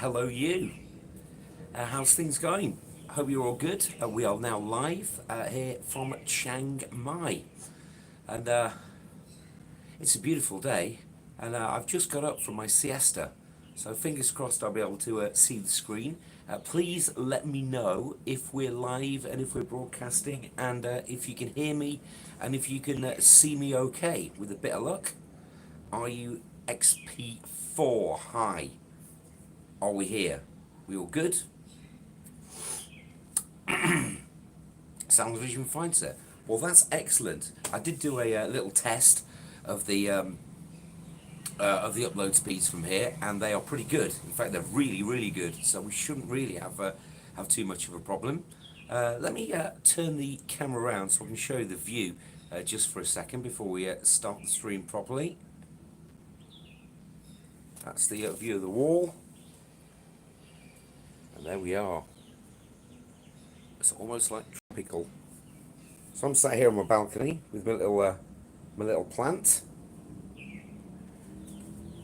hello you. How's things going? I hope you're all good. We are now live here from Chiang Mai, and it's a beautiful day. And I've just got up from my siesta, so fingers crossed I'll be able to see the screen. Please let me know if we're live and if we're broadcasting, and if you can hear me, and if you can see me okay. With a bit of luck, are you XP4? Hi. Are we here? We all good? Sound vision fine, sir. Well, that's excellent. I did do a little test of the upload speeds from here, and they are pretty good. In fact, they're really, really good. So we shouldn't really have too much of a problem. Let me turn the camera around so I can show you the view just for a second before we start the stream properly. That's the view of the wall, and there we are. It's almost like tropical. So I'm sat here on my balcony with my little plant.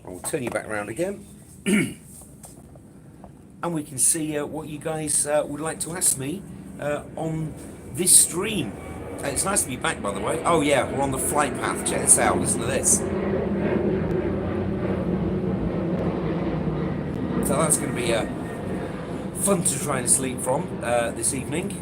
I'll turn you back around again, and we can see what you guys would like to ask me on this stream. It's nice to be back, by the way. Oh yeah, we're on the flight path. Check this out. Listen to this. So that's going to be fun to try and sleep from this evening.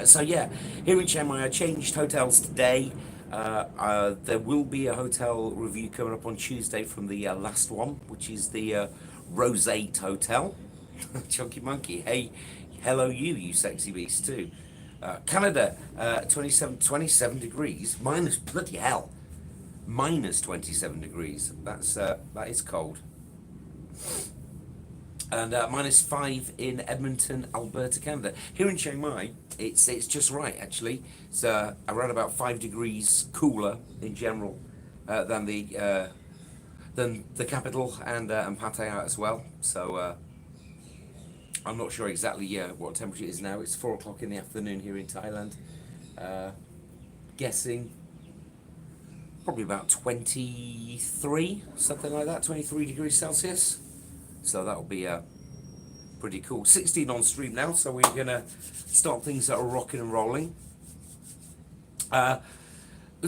So yeah, here in Chiang Mai, I changed hotels today. There will be a hotel review coming up on Tuesday from the last one, which is the Rosate Hotel. Chunky Monkey, hey, hello you sexy beast too. Canada, 27 degrees, minus, bloody hell, minus 27 degrees. That is cold. And -5 in Edmonton, Alberta, Canada. Here in Chiang Mai, it's just right actually. It's around about 5 degrees cooler in general than the capital and Pattaya as well. So I'm not sure exactly what temperature it is now. It's 4 o'clock in the afternoon here in Thailand. Guessing probably about 23, something like that, 23 degrees Celsius. So that'll be pretty cool. 16 on stream now, so we're gonna start things that are rocking and rolling.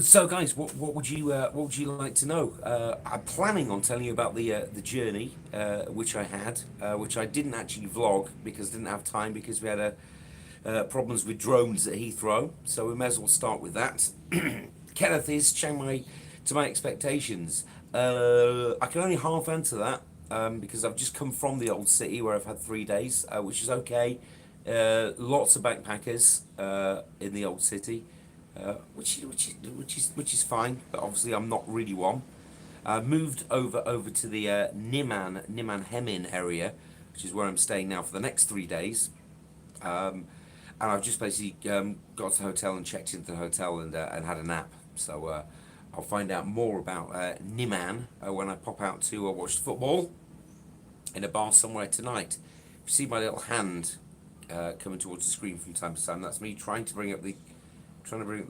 So guys, what would you like to know? I'm planning on telling you about the journey which I had, which I didn't actually vlog because I didn't have time, because we had problems with drones at Heathrow. So we may as well start with that. Kenneth, is Chiang Mai to my expectations? I can only half answer that. Because I've just come from the old city where I've had 3 days, which is okay. Lots of backpackers in the old city, which is fine. But obviously, I'm not really one. Moved over to the Niman Hemin area, which is where I'm staying now for the next 3 days. And I've just basically got to the hotel and checked into the hotel and had a nap. So I'll find out more about Niman when I pop out to watch football in a bar somewhere tonight. If you see my little hand coming towards the screen from time to time, that's me trying to bring up the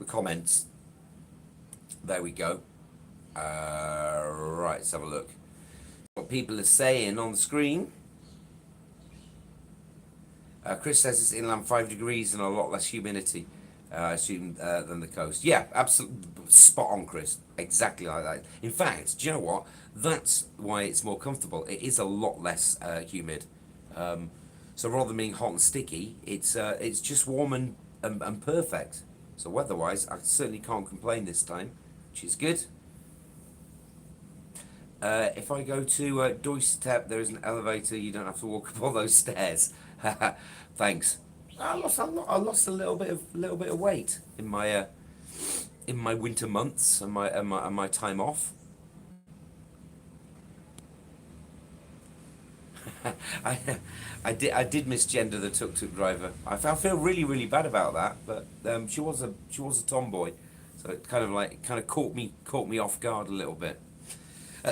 comments. There we go. Right, let's have a look. What people are saying on the screen. Chris says it's inland 5 degrees and a lot less humidity. I assume than the coast. Yeah, absolutely spot on, Chris. Exactly like that. In fact, do you know what? That's why it's more comfortable. It is a lot less humid. So rather than being hot and sticky, it's just warm and perfect. So weather-wise, I certainly can't complain this time, which is good. If I go to Doorstep, there is an elevator. You don't have to walk up all those stairs. Thanks. I lost a little bit of weight in my winter months and my time off. I did misgender the tuk-tuk driver. I feel really bad about that, but she was a tomboy, so it kind of caught me off guard a little bit.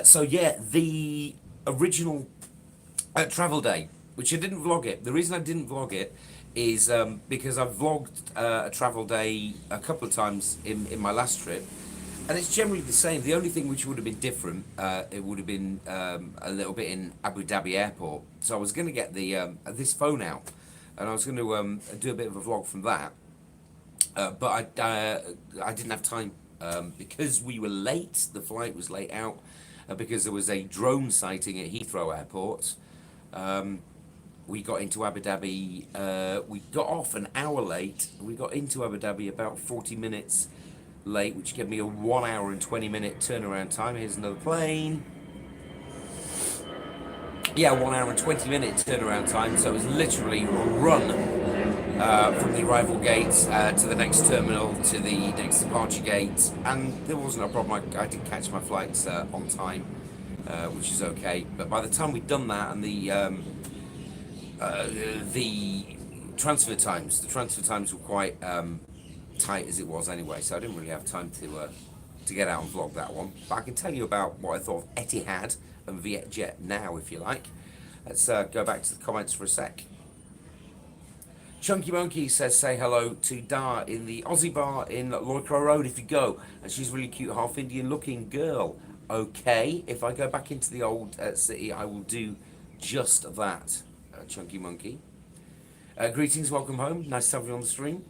So yeah, the original travel day, which I didn't vlog it. The reason I didn't vlog it is because I've vlogged a travel day a couple of times in my last trip, And it's generally the same. The only thing which would have been different, it would have been a little bit in Abu Dhabi airport. So I was going to get the this phone out, and I was going to do a bit of a vlog from that. But I didn't have time because we were late. The flight was late out because there was a drone sighting at Heathrow Airport. We got into Abu Dhabi. We got off an hour late. We got into Abu Dhabi about 40 minutes late, which gave me a 1 hour and 20-minute turnaround time. Here's another plane. Yeah, 1 hour and 20-minute turnaround time. So it was literally a run from the arrival gate to the next terminal to the next departure gate, and there wasn't a problem. I did catch my flights on time, which is okay. But by the time we'd done that, and the transfer times were quite tight as it was anyway, so I didn't really have time to get out and vlog that one. But I can tell you about what I thought of Etihad and Vietjet now, if you like. Let's go back to the comments for a sec. Chunky Monkey says, say hello to Dar in the Aussie bar in Loicrow Road if you go. And she's a really cute, half Indian looking girl. Okay, if I go back into the old city, I will do just that, Chunky Monkey. Greetings, welcome home. Nice to have you on the stream.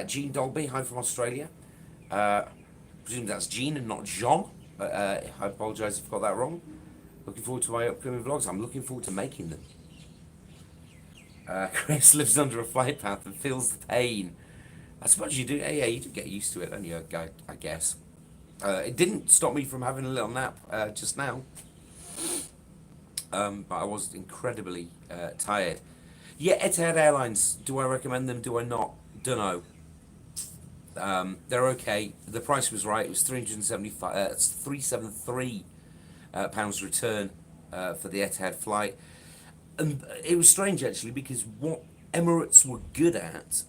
Jean Dolby, hi from Australia. Presume that's Jean and not Jean. I apologise if I got that wrong. Looking forward to my upcoming vlogs. I'm looking forward to making them. Chris lives under a flight path and feels the pain. I suppose you do. Yeah, you do get used to it, don't you? I guess. It didn't stop me from having a little nap just now. But I was incredibly tired. Yeah, Etihad Airlines. Do I recommend them? Do I not? Dunno. They're okay. The price was right. It was 373 pounds return for the Etihad flight. And it was strange actually, because what Emirates were good at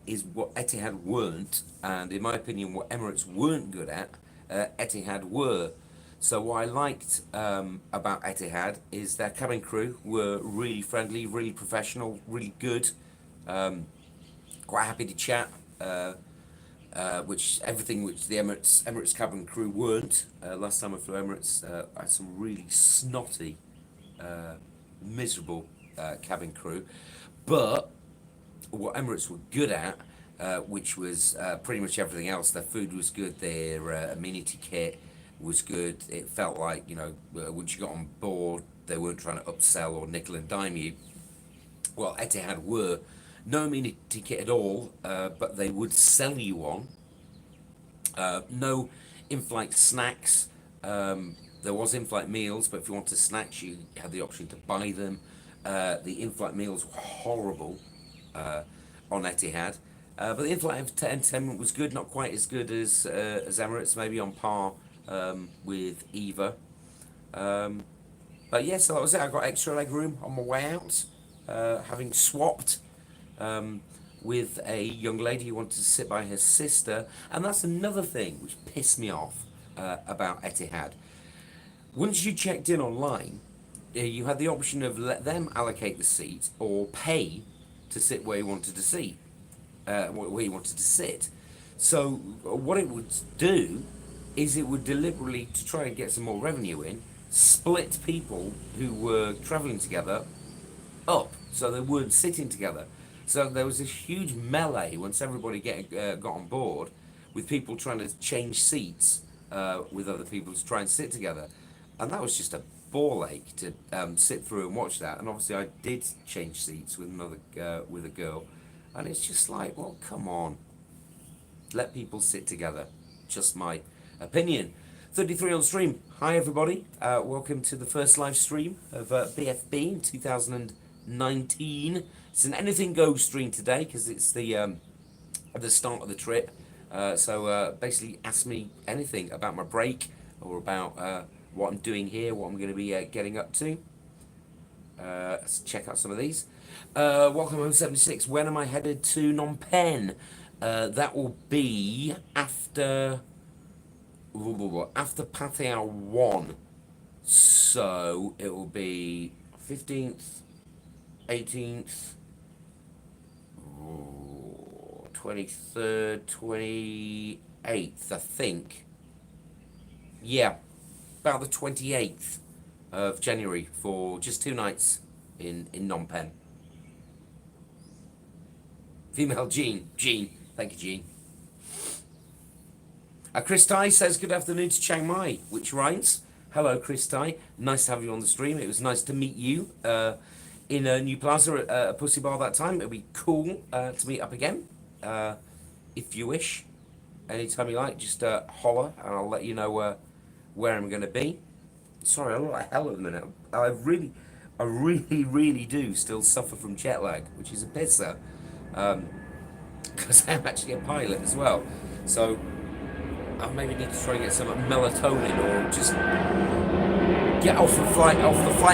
is what Etihad weren't, and in my opinion, what Emirates weren't good at, Etihad were. So what I liked about Etihad is their cabin crew were really friendly, really professional, really good, quite happy to chat. Everything which the Emirates cabin crew weren't. Last time I flew Emirates, I had some really snotty, miserable cabin crew. But what Emirates were good at, which was pretty much everything else, their food was good, their amenity kit was good. It felt like, once you got on board, they weren't trying to upsell or nickel and dime you. Well, Etihad were. No amenity kit at all, but they would sell you one. No in-flight snacks. There was in-flight meals, but if you wanted snacks, you had the option to buy them. The in-flight meals were horrible on Etihad. But the in-flight entertainment was good, not quite as good as Emirates, maybe on par with Eva. But yeah, so that was it. I got extra leg room on my way out, having swapped with a young lady who wanted to sit by her sister. And that's another thing which pissed me off about Etihad. Once you checked in online, you had the option of let them allocate the seat or pay to sit where you wanted to sit. So what it would do is it would deliberately, to try and get some more revenue in, split people who were travelling together up, so they weren't sitting together. So there was this huge melee once everybody got on board, with people trying to change seats with other people to try and sit together. And that was just a ball ache to sit through and watch that. And obviously I did change seats with with a girl, and it's just like, well, come on, let people sit together. Just my opinion. 33 on stream. Hi everybody, welcome to the first live stream of BFB in 2019. It's an anything goes stream today because it's the start of the trip. So basically ask me anything about my break or about what I'm doing here, what I'm going to be getting up to. Let's check out some of these. Welcome home 76. When am I headed to Phnom Penh? That will be after Pattaya 1. So it will be 15th, 18th, 23rd, 28th, I think. Yeah, about the 28th of January for just 2 nights in Phnom Penh. Female Jean. Thank you, Jean. Chris Ty says good afternoon to Chiang Mai, which rhymes. Hello, Chris Ty. Nice to have you on the stream. It was nice to meet you in a New Plaza at a Pussy Bar that time. It'll be cool to meet up again, if you wish. Anytime you like, just holler and I'll let you know where I'm going to be. Sorry, I look like hell at the minute. I really do still suffer from jet lag, which is a pisser, because I'm actually a pilot as well. So I maybe need to try and get some melatonin, or just get off the flight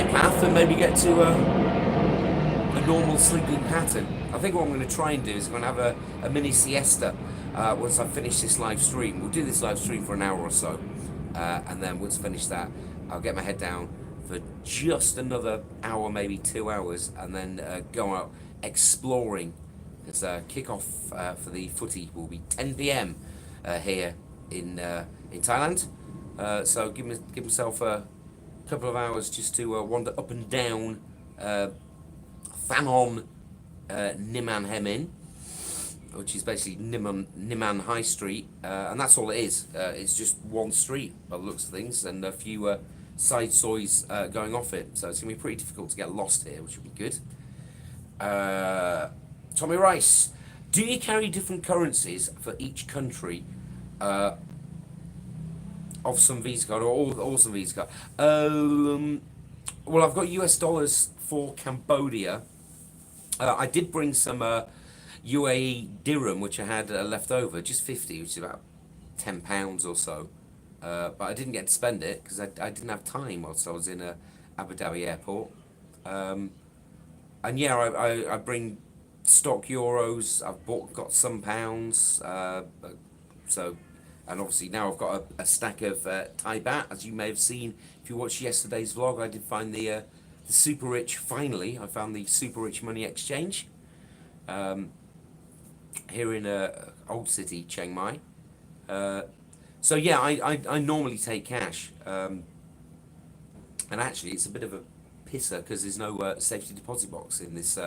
path, and maybe get to a normal sleeping pattern. I think what I'm going to try and do is I'm going to have a mini siesta once I finish this live stream. We'll do this live stream for an hour or so, and then once I finish that, I'll get my head down for just another hour, maybe 2 hours, and then go out exploring. It's kick-off for the footy will be 10 p.m. Here in Thailand. So give myself a couple of hours just to wander up and down Thanon Niman Hemin, which is basically Niman High Street, and that's all it is. It's just one street by the looks of things, and a few side soys going off it. So it's going to be pretty difficult to get lost here, which will be good. Tommy Rice, do you carry different currencies for each country of some Visa card, or all some Visa card? Well, I've got US dollars for Cambodia. I did bring some UAE dirham, which I had left over, just 50, which is about £10 or so. But I didn't get to spend it because I didn't have time whilst I was in Abu Dhabi airport. And yeah, I bring stock euros. I've got some pounds. So, and obviously now I've got a stack of Thai baht, as you may have seen if you watched yesterday's vlog. I did find the super rich. Finally, I found the super rich money exchange here in old city Chiang Mai. So yeah, I normally take cash, and actually it's a bit of a pisser because there's no safety deposit box in this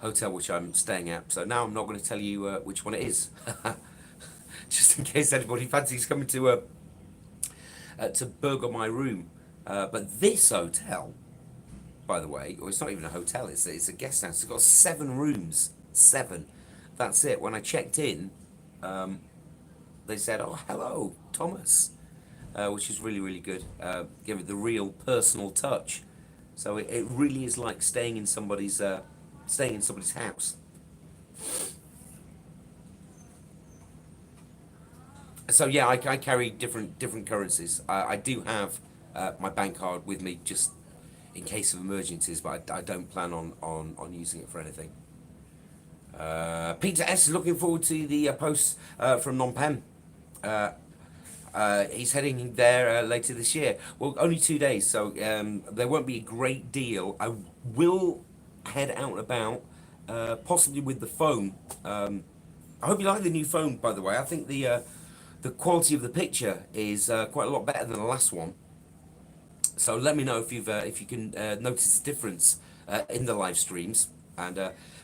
hotel which I'm staying at. So now I'm not going to tell you which one it is, just in case anybody fancies coming to burgle my room. But this hotel, by the way, or it's not even a hotel, it's a guest house. It's got 7 rooms, 7. That's it. When I checked in, they said, "Oh, hello, Thomas," which is really, really good. Give it the real personal touch. So it really is like staying in somebody's house. So yeah, I carry different currencies. I do have my bank card with me just in case of emergencies, but I don't plan on using it for anything. Peter S is looking forward to the post from Phnom Penh. He's heading there later this year. Well, only 2 days, so there won't be a great deal. I will head out and about, possibly with the phone. I hope you like the new phone, by the way. I think the quality of the picture is quite a lot better than the last one. So let me know if you can notice the difference in the live streams. And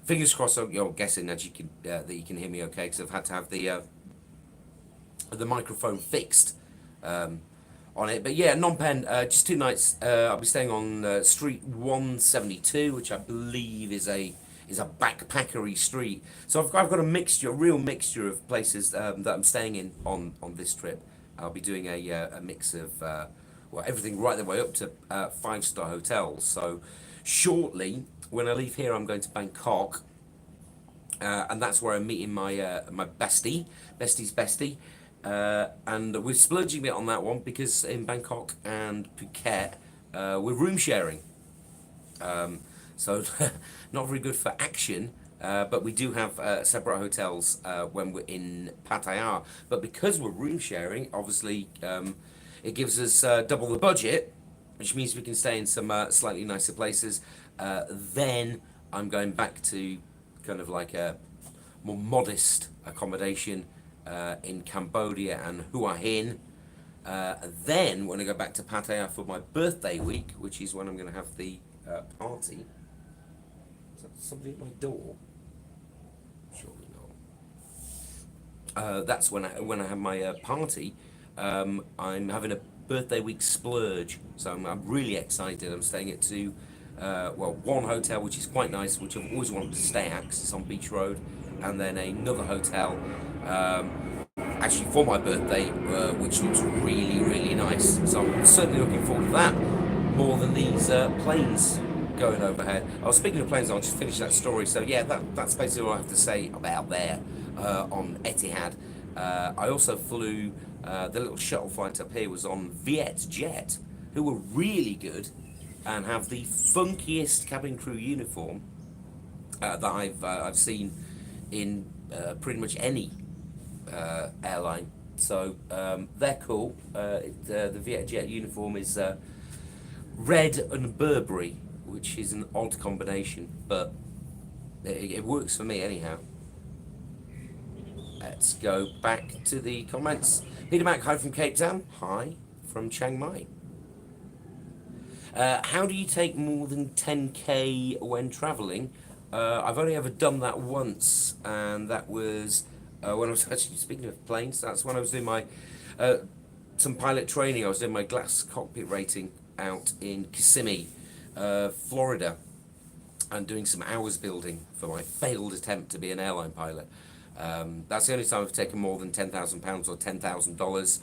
fingers crossed. You're guessing that you can hear me okay, because I've had to have the microphone fixed on it. But yeah, Phnom Penh, just 2 nights. I'll be staying on Street 172, which I believe is a backpackery street. So I've got a real mixture of places that I'm staying in on this trip. I'll be doing a mix of everything right the way up to 5-star hotels. So shortly, when I leave here, I'm going to Bangkok, and that's where I'm meeting my bestie's bestie. And we're splurging a bit on that one because in Bangkok and Phuket, we're room sharing. So not very good for action, but we do have separate hotels when we're in Pattaya. But because we're room sharing, obviously it gives us double the budget, which means we can stay in some slightly nicer places. Then I'm going back to kind of like a more modest accommodation in Cambodia and Hua Hin. Then when I go back to Pattaya for my birthday week, which is when I'm going to have the party. Is that somebody at my door? Surely not. That's when I have my party. I'm having a birthday week splurge, so I'm really excited. I'm staying at one hotel which is quite nice, which I've always wanted to stay at because it's on Beach Road, and then another hotel. Actually for my birthday, which looks really, really nice. So I'm certainly looking forward to that more than these planes going overhead. Oh, speaking of planes, I'll just finish that story. So yeah, that's basically all I have to say about there on Etihad. I also flew the little shuttle flight up here was on Viet Jet, who were really good and have the funkiest cabin crew uniform that I've seen in pretty much any airline. So they're cool. The Vietjet uniform is red and Burberry, which is an odd combination, but it works for me anyhow. Let's go back to the comments. Peter Mac, hi from Cape Town. Hi from Chiang Mai. How do you take more than 10k when travelling? I've only ever done that once, and that was when I was actually, speaking of planes, that's when I was doing my some pilot training. I was doing my glass cockpit rating out in Kissimmee, Florida, and doing some hours building for my failed attempt to be an airline pilot. That's the only time I've taken more than £10,000 or $10,000.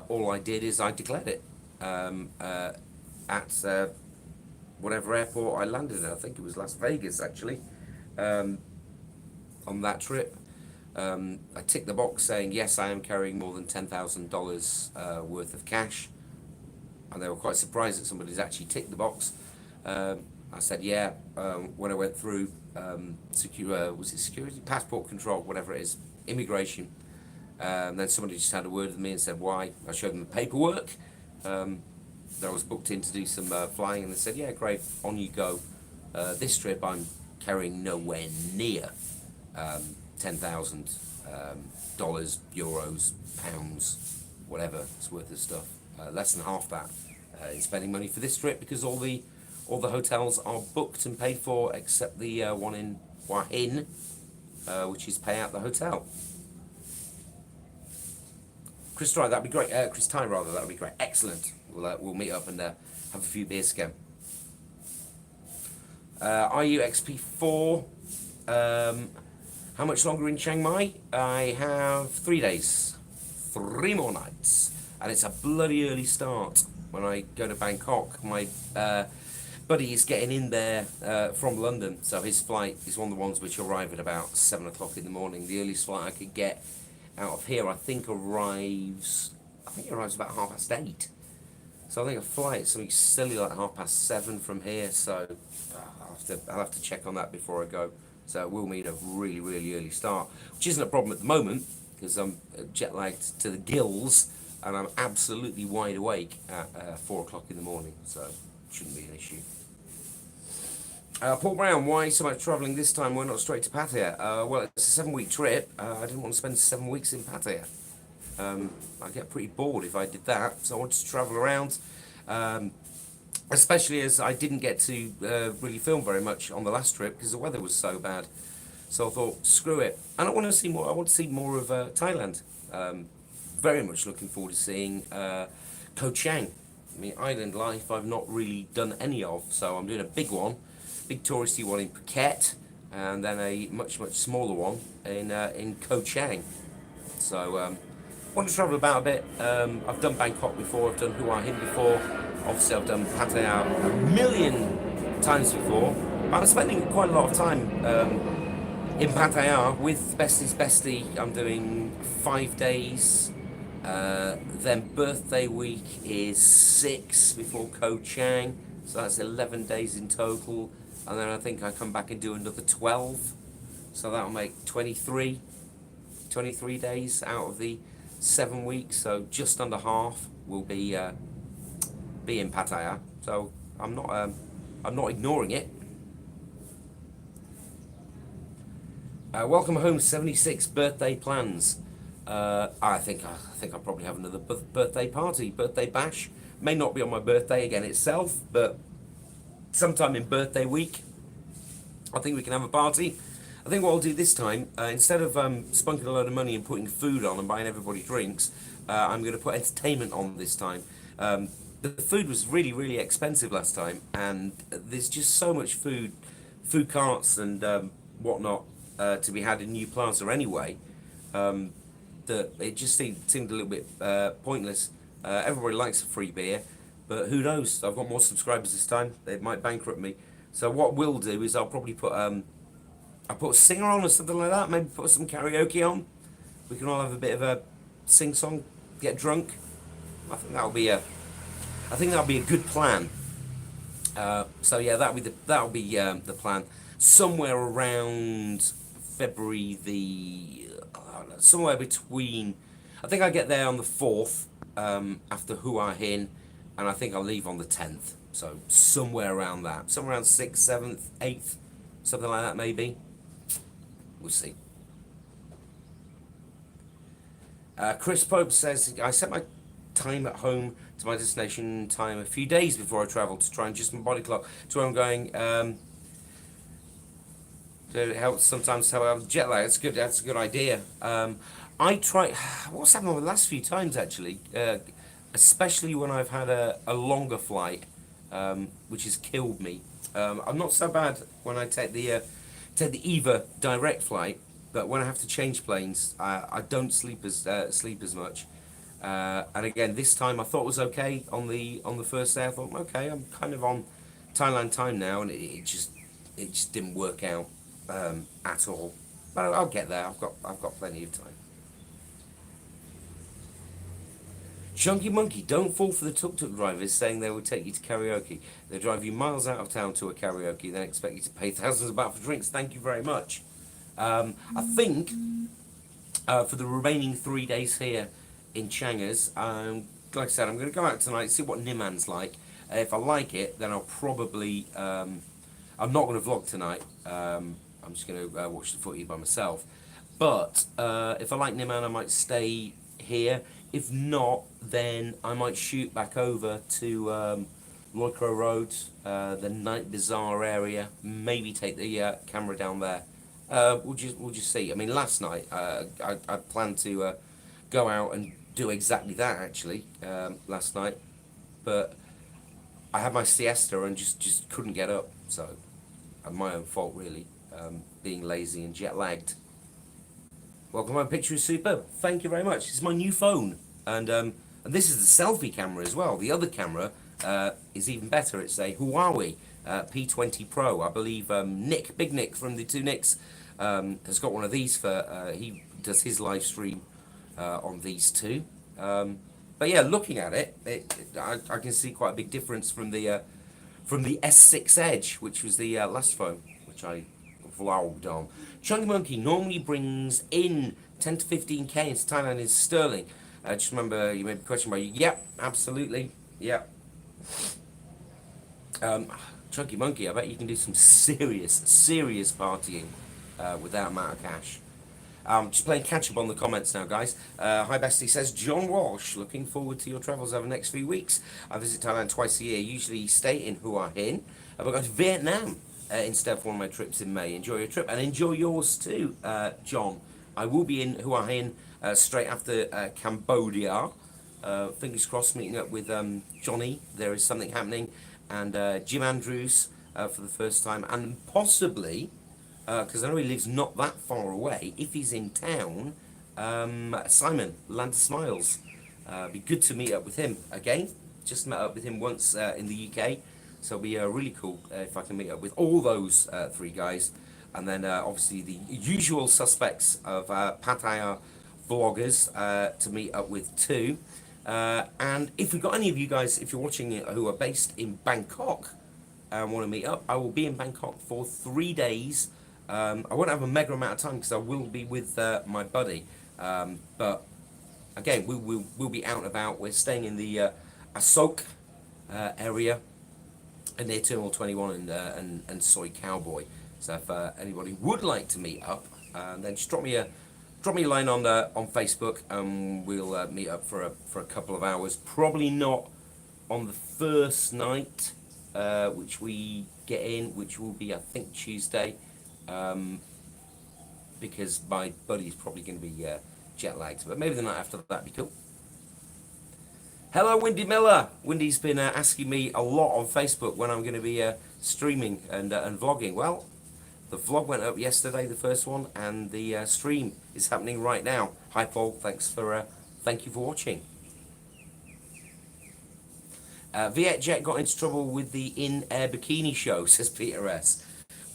All I did is I declared it at whatever airport I landed at. I think it was Las Vegas actually. On that trip, I ticked the box saying yes, I am carrying more than $10,000 worth of cash, and they were quite surprised that somebody's actually ticked the box. I said yeah. When I went through security, passport control, whatever it is, immigration. Then somebody just had a word with me and said why. I showed them the paperwork that I was booked in to do some flying, and they said yeah, great, on you go. This trip I'm carrying nowhere near $10,000 euros, pounds, whatever it's worth of stuff. Less than half that in spending money for this trip, because all the hotels are booked and paid for except the one in Hua Hin, which is pay out the hotel. Chris Ty, that'd be great. Chris Ty, rather, that'd be great. Excellent. We'll meet up and have a few beers again. RUXP4. How much longer in Chiang Mai? I have 3 days, 3 more nights, and it's a bloody early start when I go to Bangkok. My buddy is getting in there from London, so his flight is one of the ones which arrive at about 7 o'clock in the morning. The earliest flight I could get out of here, I think it arrives about 8:30. So I think a flight is something silly like 7:30 from here. So I'll have to check on that before I go. So we'll meet a really, really early start, which isn't a problem at the moment because I'm jet lagged to the gills and I'm absolutely wide awake at 4 o'clock in the morning. So it shouldn't be an issue. Paul Brown, why so much travelling this time? Why not straight to Pattaya? Well, it's a 7-week trip. I didn't want to spend 7 weeks in Pattaya. I'd get pretty bored if I did that. So I wanted to travel around, especially as I didn't get to really film very much on the last trip because the weather was so bad. So I thought, screw it. And I want to see more. I want to see more of Thailand. Very much looking forward to seeing Koh Chang. I mean, island life I've not really done any of. So I'm doing a big one. Big touristy one in Phuket, and then a much smaller one in Koh Chang. So I want to travel about a bit. I've done Bangkok before, I've done Hua Hin before, obviously I've done Pattaya a million times before. But I'm spending quite a lot of time in Pattaya with Bestie's Bestie. I'm doing 5 days. Then birthday week is 6 before Koh Chang, so that's 11 days in total. And then I think I come back and do another 12, so that'll make 23 days out of the 7 weeks. So just under half will be in Pattaya. So I'm not ignoring it. Welcome home 76 birthday plans. I think I'll probably have another birthday party, birthday bash. May not be on my birthday again itself, but sometime in birthday week, I think we can have a party. I think what I'll do this time, instead of spunking a load of money and putting food on and buying everybody drinks, I'm going to put entertainment on this time. The food was really, really expensive last time, and there's just so much food carts and whatnot to be had in New Plaza anyway, that it just seemed a little bit pointless. Everybody likes a free beer, but who knows? I've got more subscribers this time. They might bankrupt me. So what we'll do is I'll probably put I'll put a singer on or something like that. Maybe put some karaoke on. We can all have a bit of a sing song, get drunk. I think that'll be a good plan. So yeah, that'll be the plan. Somewhere around February somewhere between. I think I get there on the 4th after Hua Hin, and I think I'll leave on the 10th. So somewhere around that, somewhere around 6th, 7th, 8th, something like that maybe. We'll see. Chris Pope says, I set my time at home to my destination time a few days before I travel to try and adjust my body clock to where I'm going. It helps sometimes to have jet lag. That's a good idea. I try. What's happened over the last few times actually, especially when I've had a longer flight, which has killed me. I'm not so bad when I take the EVA direct flight, but when I have to change planes, I don't sleep as much. And again, this time I thought it was okay on the first day. I thought, okay, I'm kind of on Thailand time now, and it just didn't work out at all. But I'll get there. I've got plenty of time. Chunky Monkey, don't fall for the tuk-tuk drivers saying they will take you to karaoke. They drive you miles out of town to a karaoke, then expect you to pay thousands of baht for drinks. Thank you very much. I think for the remaining 3 days here in Chang's, like I said, I'm going to go out tonight, see what Niman's like. If I like it, then I'll probably... I'm not going to vlog tonight. I'm just going to watch the footy by myself. But if I like Niman, I might stay here. If not, then I might shoot back over to Loicro Road, the Night Bazaar area. Maybe take the camera down there. We'll just see. I mean, last night I planned to go out and do exactly that actually last night, but I had my siesta and just couldn't get up. So, my own fault really, being lazy and jet lagged. Welcome, my picture is superb. Thank you very much. It's my new phone, and this is the selfie camera as well. The other camera is even better. It's a Huawei P20 Pro. I believe Big Nick from the Two Nicks has got one of these for. He does his live stream on these two. But yeah, looking at it, I can see quite a big difference from the S6 Edge, which was the last phone, which I vlogged on. Chunky Monkey normally brings in 10 to 15k into Thailand in sterling. Just remember, you made a question about you. Yep, absolutely. Yep. Chunky Monkey, I bet you can do some serious partying with that amount of cash. Just playing catch up on the comments now, guys. Hi Bestie says, John Walsh, looking forward to your travels over the next few weeks. I visit Thailand twice a year, usually stay in Hua Hin. But go to Vietnam instead of one of my trips in May. Enjoy your trip and enjoy yours too, John. I will be in Hua Hin straight after Cambodia. Fingers crossed, meeting up with Johnny. There is something happening. And Jim Andrews for the first time. And possibly... because I know he lives not that far away. If he's in town, Simon, Land of Smiles. Be good to meet up with him again. Just met up with him once in the UK, so it'll be really cool if I can meet up with all those three guys. And then obviously the usual suspects of Pattaya vloggers to meet up with too. And if we've got any of you guys, if you're watching it, who are based in Bangkok and want to meet up, I will be in Bangkok for 3 days. I won't have a mega amount of time because I will be with my buddy, but again, we'll be out and about. We're staying in the Asok area near Terminal 21 and Soy Cowboy. So if anybody would like to meet up, then just drop me a drop me a line on Facebook, and we'll meet up for a couple of hours. Probably not on the first night, which we get in, which will be, I think, Tuesday, because my buddy's probably going to be jet lagged. But maybe the night after that'd be cool. Hello, Windy Miller. Windy's been asking me a lot on Facebook when I'm going to be streaming and vlogging. Well, the vlog went up yesterday, the first one, and the stream is happening right now. Hi, Paul. Thank you for watching. Vietjet got into trouble with the in-air bikini show, says Peter S.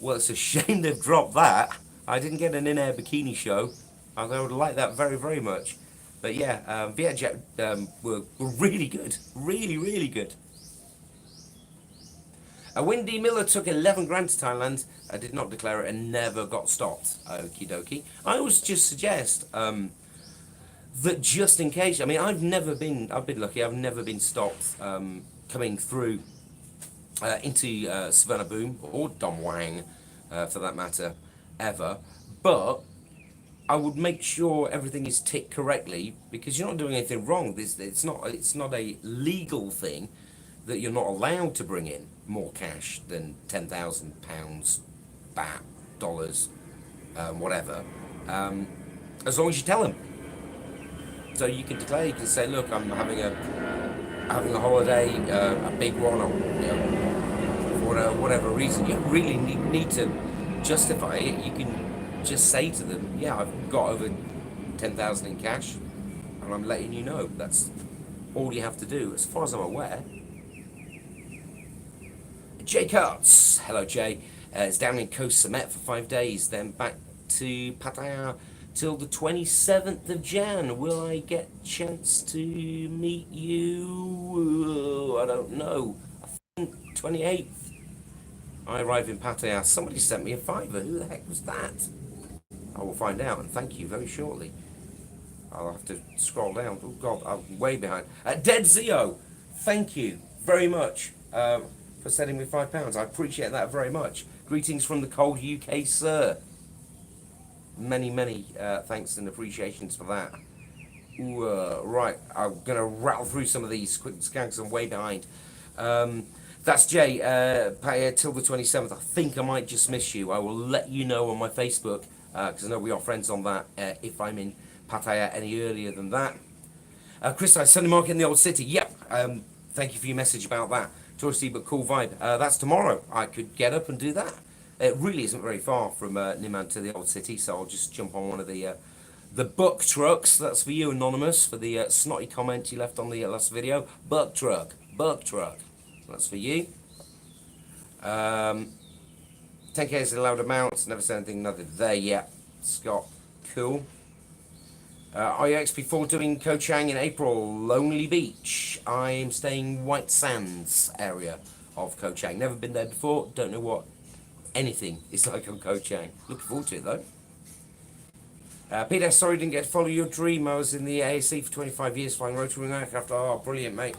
Well, it's a shame they've dropped that. I didn't get an in-air bikini show. I would like that very, very much. But yeah, Vietjet were really good. Really, really good. Windy Miller took 11 grand to Thailand, did not declare it, and never got stopped. Okie dokie. I always just suggest that just in case, I mean, I've been lucky, I've never been stopped coming through into Savannah Boom, or Dom Wang, for that matter, ever. But I would make sure everything is ticked correctly, because you're not doing anything wrong. It's not a legal thing that you're not allowed to bring in more cash than £10,000, baht, dollars, whatever, as long as you tell them. So you can declare, you can say, look, I'm having a holiday, a big one, or for whatever reason. You don't really need to justify it. You can just say to them, yeah, I've got over 10,000 in cash, and I'm letting you know. That's all you have to do, as far as I'm aware. Jay Kurtz, hello Jay, is down in Koh Samet for 5 days, then back to Pattaya till the 27th of Jan. Will I get a chance to meet you? I don't know. I think 28th. I arrive in Pattaya. Somebody sent me a fiver. Who the heck was that? I will find out, and thank you very shortly. I'll have to scroll down. Oh God, I'm way behind. Dead Zio, thank you very much for sending me £5. I appreciate that very much. Greetings from the cold UK, sir. Many, many thanks and appreciations for that. Ooh, right, I'm going to rattle through some of these quick because I'm way behind. That's Jay, till the 27th. I think I might just miss you. I will let you know on my Facebook, because I know we are friends on that, if I'm in Pattaya any earlier than that. Chris, Sunday market in the old city. Yep, thank you for your message about that. Touristy but cool vibe. That's tomorrow. I could get up and do that. It really isn't very far from Niman to the old city, so I'll just jump on one of the buck trucks. That's for you, Anonymous, for the snotty comment you left on the last video. Buck truck. That's for you. 10k is the allowed amount. Never said anything, nothing there yet. Scott, cool. Are you XP4 doing Koh Chang in April? Lonely Beach. I'm staying White Sands area of Koh Chang. Never been there before. Don't know what anything is like on Koh Chang. Looking forward to it though. Peter, sorry didn't get to follow your dream. I was in the AAC for 25 years flying rotary wing aircraft. Oh, brilliant, mate.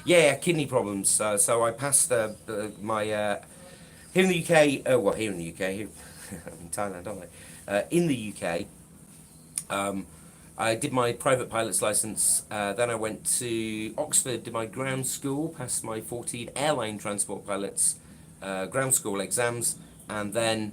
Yeah, kidney problems. So I passed my here in the UK. Well, here in the UK, here in Thailand, aren't I? In the UK, I did my private pilot's license. Then I went to Oxford, did my ground school, passed my 14 airline transport pilots ground school exams, and then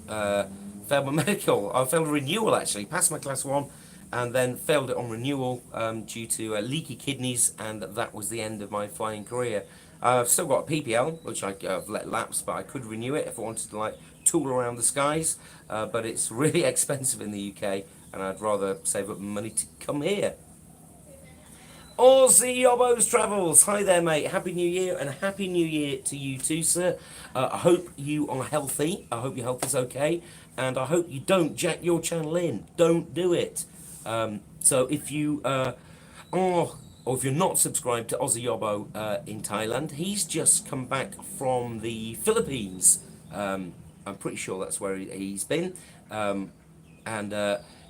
failed my medical. I failed a renewal actually. Passed my class 1. And then failed it on renewal due to leaky kidneys, and that was the end of my flying career. I've still got a PPL, which I've let lapse, but I could renew it if I wanted to like tool around the skies. But it's really expensive in the UK, and I'd rather save up money to come here. Aussie Yobos Travels, hi there mate, Happy New Year, and Happy New Year to you too, sir. I hope you are healthy, I hope your health is okay, and I hope you don't jack your channel in. Don't do it. So if you are, or if you're not subscribed to Aussie Yobo in Thailand, he's just come back from the Philippines. I'm pretty sure that's where he's been. And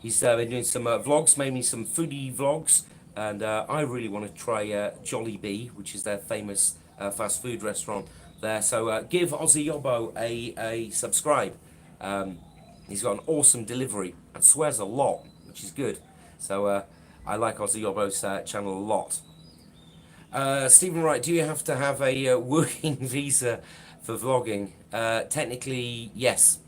he's been doing some vlogs, mainly some foodie vlogs. And I really want to try Jollibee, which is their famous fast food restaurant there. So give Aussie Yobo a subscribe. He's got an awesome delivery and swears a lot. which is good. So I like Ozzy Yobbo's channel a lot. Stephen Wright, do you have to have a working visa for vlogging? Technically, yes,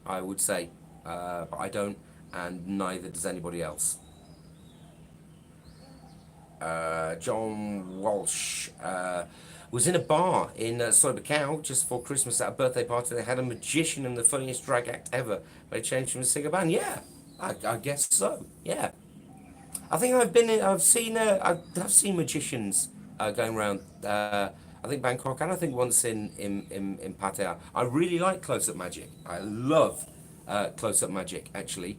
I would say, but I don't, and neither does anybody else. John Walsh was in a bar in Sober Cow just before Christmas at a birthday party. They had a magician and the funniest drag act ever. They changed from a singer band. Yeah, I guess so. Yeah, I think I've seen magicians going around. I think Bangkok and I think once in Pattaya. I really like close-up magic. I love close-up magic actually.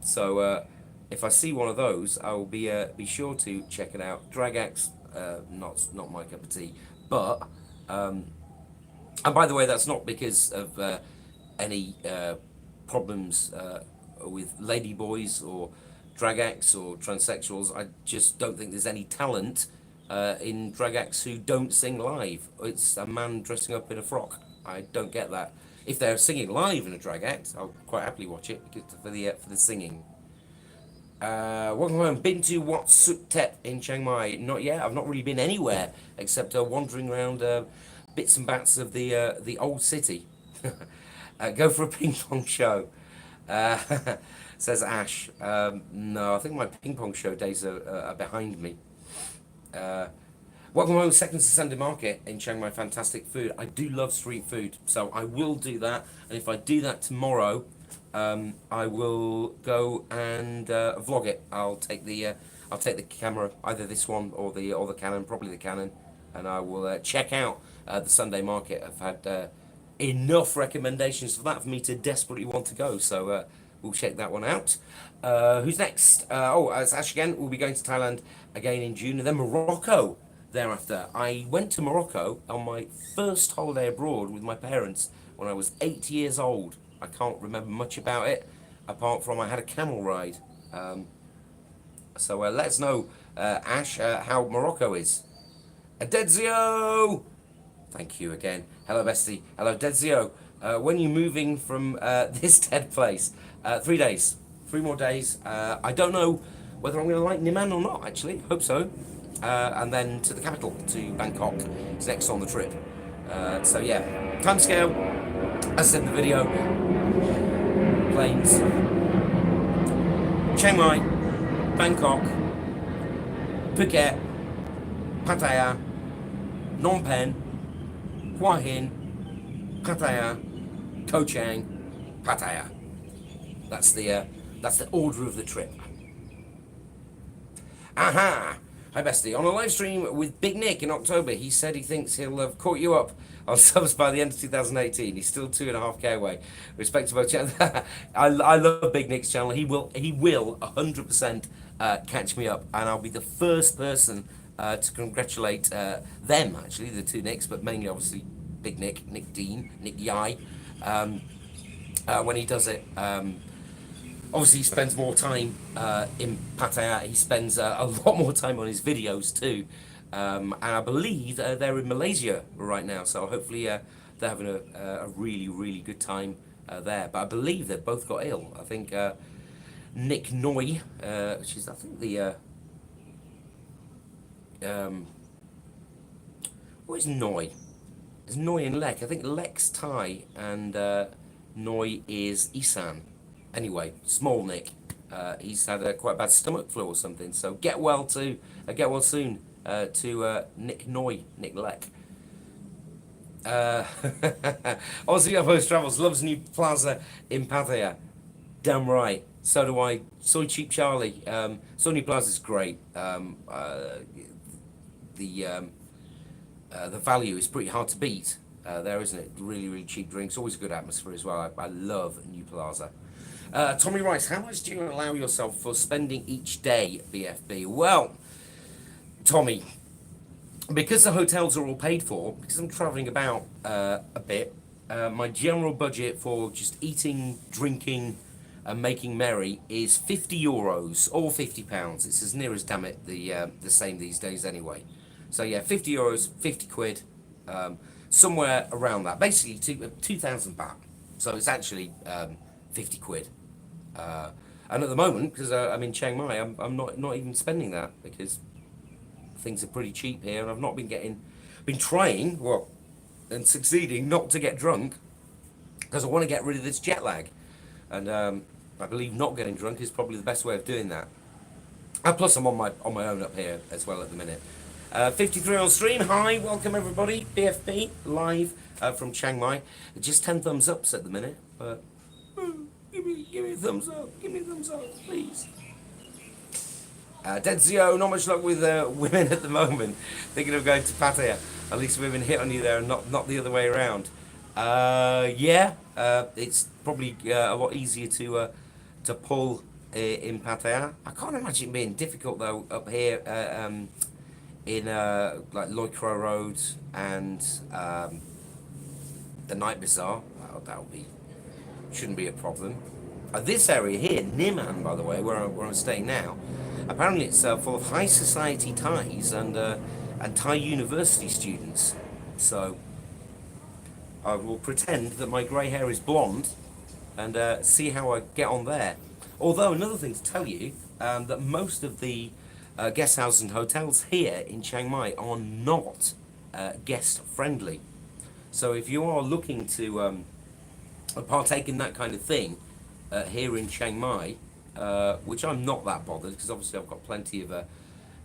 So if I see one of those, I will be sure to check it out. Drag acts, not my cup of tea. But and by the way, that's not because of any problems with ladyboys or drag acts or transsexuals. I just don't think there's any talent in drag acts who don't sing live. It's a man dressing up in a frock. I don't get that. If they're singing live in a drag act, I'll quite happily watch it because for the singing. Welcome home. Been to Wat Sup Tep in Chiang Mai? Not yet. I've not really been anywhere except wandering around bits and bats of the old city. Go for a ping pong show, uh, says Ash. No, I think my ping pong show days are behind me. Welcome home, second to Sunday market in Chiang Mai. Fantastic food. I do love street food, so I will do that. And if I do that tomorrow, I will go and vlog it. I'll take the camera, either this one or the Canon, probably the Canon, and I will check out the Sunday market. I've had enough recommendations for that for me to desperately want to go. So we'll check that one out. Who's next? It's Ash again. We'll be going to Thailand again in June, and then Morocco thereafter. I went to Morocco on my first holiday abroad with my parents when I was 8 years old. I can't remember much about it, apart from I had a camel ride. So let us know, Ash, how Morocco is. Adedzio! Thank you again. Hello, Bestie. Hello, Dedzio. When you're moving from this dead place? 3 days. 3 more days. I don't know whether I'm going to like Niman or not, actually. Hope so. And then to the capital, to Bangkok. It's next on the trip. So yeah, timescale, as I said in the video, planes, Chiang Mai, Bangkok, Phuket, Pattaya, Phnom Penh, Hua Hin, Pattaya, Koh Chang, Pattaya. That's the order of the trip. Aha! Hi Bestie. On a live stream with Big Nick in October, he said he thinks he'll have caught you up on subs by the end of 2018. He's still 2.5k away. Respect to both channels. I love Big Nick's channel. He will 100% catch me up, and I'll be the first person to congratulate them, actually, the two Nicks, but mainly obviously Big Nick, Nick Dean, Nick Yai, when he does it. Obviously, he spends more time in Pattaya. He spends a lot more time on his videos too. And I believe they're in Malaysia right now. So hopefully they're having a really, really good time there. But I believe they've both got ill. I think Nick Noi, which is I think the... what is Noi? It's Noi and Lek. I think Lek's Thai and Noi is Isan. Anyway, small Nick, he's had a quite bad stomach flu or something. So get well soon to Nick Noy, Nick Leck. Aussie Post Travels loves new plaza in Pattaya. Damn right. So do I. Soy Cheap Charlie. Soy New Plaza's great. The value is pretty hard to beat. There, isn't it? Really, really cheap drinks. Always a good atmosphere as well. I love New Plaza. Tommy Rice, how much do you allow yourself for spending each day, BFB? Well, Tommy, because the hotels are all paid for, because I'm travelling about a bit, my general budget for just eating, drinking, and making merry is 50 euros or 50 pounds. It's as near as, damn it, the same these days anyway. So yeah, 50 euros, 50 quid, somewhere around that. Basically 2,000 baht. So it's actually 50 quid. And at the moment, because I'm in Chiang Mai, I'm not even spending that because things are pretty cheap here, and I've not been trying, well, and succeeding not to get drunk because I want to get rid of this jet lag. And I believe not getting drunk is probably the best way of doing that. And plus, I'm on my own up here as well at the minute. 53 on stream. Hi, welcome everybody. BFB live from Chiang Mai. Just 10 thumbs ups at the minute, but give me a thumbs up. Give me a thumbs up, please. Dead Zio, not much luck with women at the moment. Thinking of going to Pattaya. At least women hit on you there, and not the other way around. Yeah, it's probably a lot easier to pull in Pattaya. I can't imagine it being difficult though up here in like Loi Kro Road and the Night Bazaar. Shouldn't be a problem. This area here, Niman, by the way, where I'm staying now, apparently it's full of high society Thais and Thai university students. So I will pretend that my grey hair is blonde and see how I get on there. Although another thing to tell you, that most of the guest houses and hotels here in Chiang Mai are not guest friendly. So if you are looking to partake in that kind of thing here in Chiang Mai, which I'm not that bothered because obviously I've got plenty of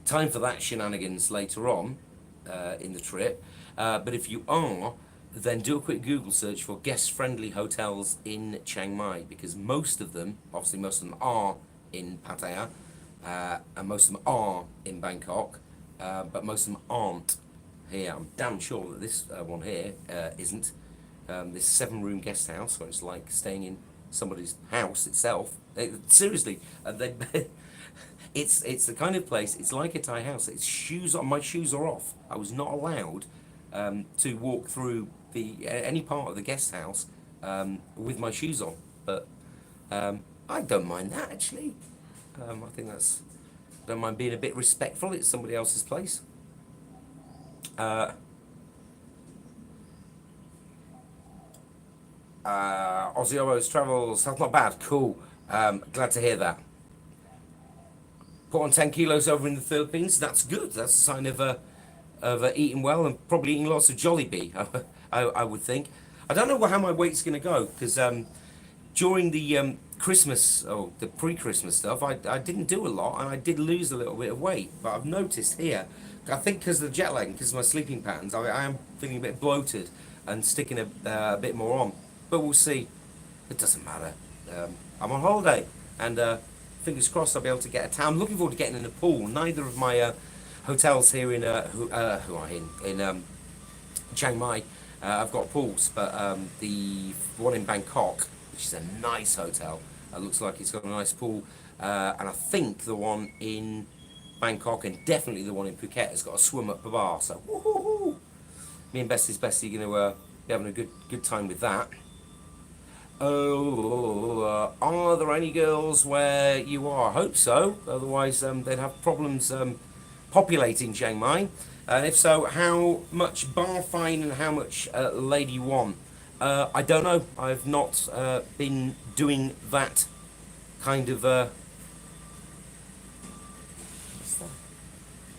time for that shenanigans later on in the trip. But if you are, then do a quick Google search for guest-friendly hotels in Chiang Mai because most of them, obviously most of them are in Pattaya and most of them are in Bangkok, but most of them aren't here. I'm damn sure that this one here isn't. This 7-room guest house where it's like staying in somebody's house itself. Seriously, it's the kind of place. It's like a Thai house. It's shoes on. My shoes are off. I was not allowed to walk through any part of the guest house with my shoes on. But I don't mind that actually. I think don't mind being a bit respectful. It's somebody else's place. Aussie Obo's travels, that's not bad, cool. Glad to hear that. Put on 10 kilos over in the Philippines, that's good. That's a sign of eating well and probably eating lots of Jollibee, I would think. I don't know how my weight's going to go because during the Christmas, the pre-Christmas stuff, I didn't do a lot and I did lose a little bit of weight. But I've noticed here, I think because of the jet lag and because of my sleeping patterns, I am feeling a bit bloated and sticking a bit more on. But we'll see. It doesn't matter. I'm on holiday, and fingers crossed I'll be able to get a tan. I'm looking forward to getting in a pool. Neither of my hotels here in Chiang Mai, I've got pools, but the one in Bangkok, which is a nice hotel, looks like it's got a nice pool, and I think the one in Bangkok and definitely the one in Phuket has got a swim up the bar. So woohoo! Me and Bestie's Bestie are going to be having a good time with that. Oh, are there any girls where you are? I hope so. Otherwise, they'd have problems populating Chiang Mai. And if so, how much bar fine and how much lady one? I don't know. I've not been doing that kind of.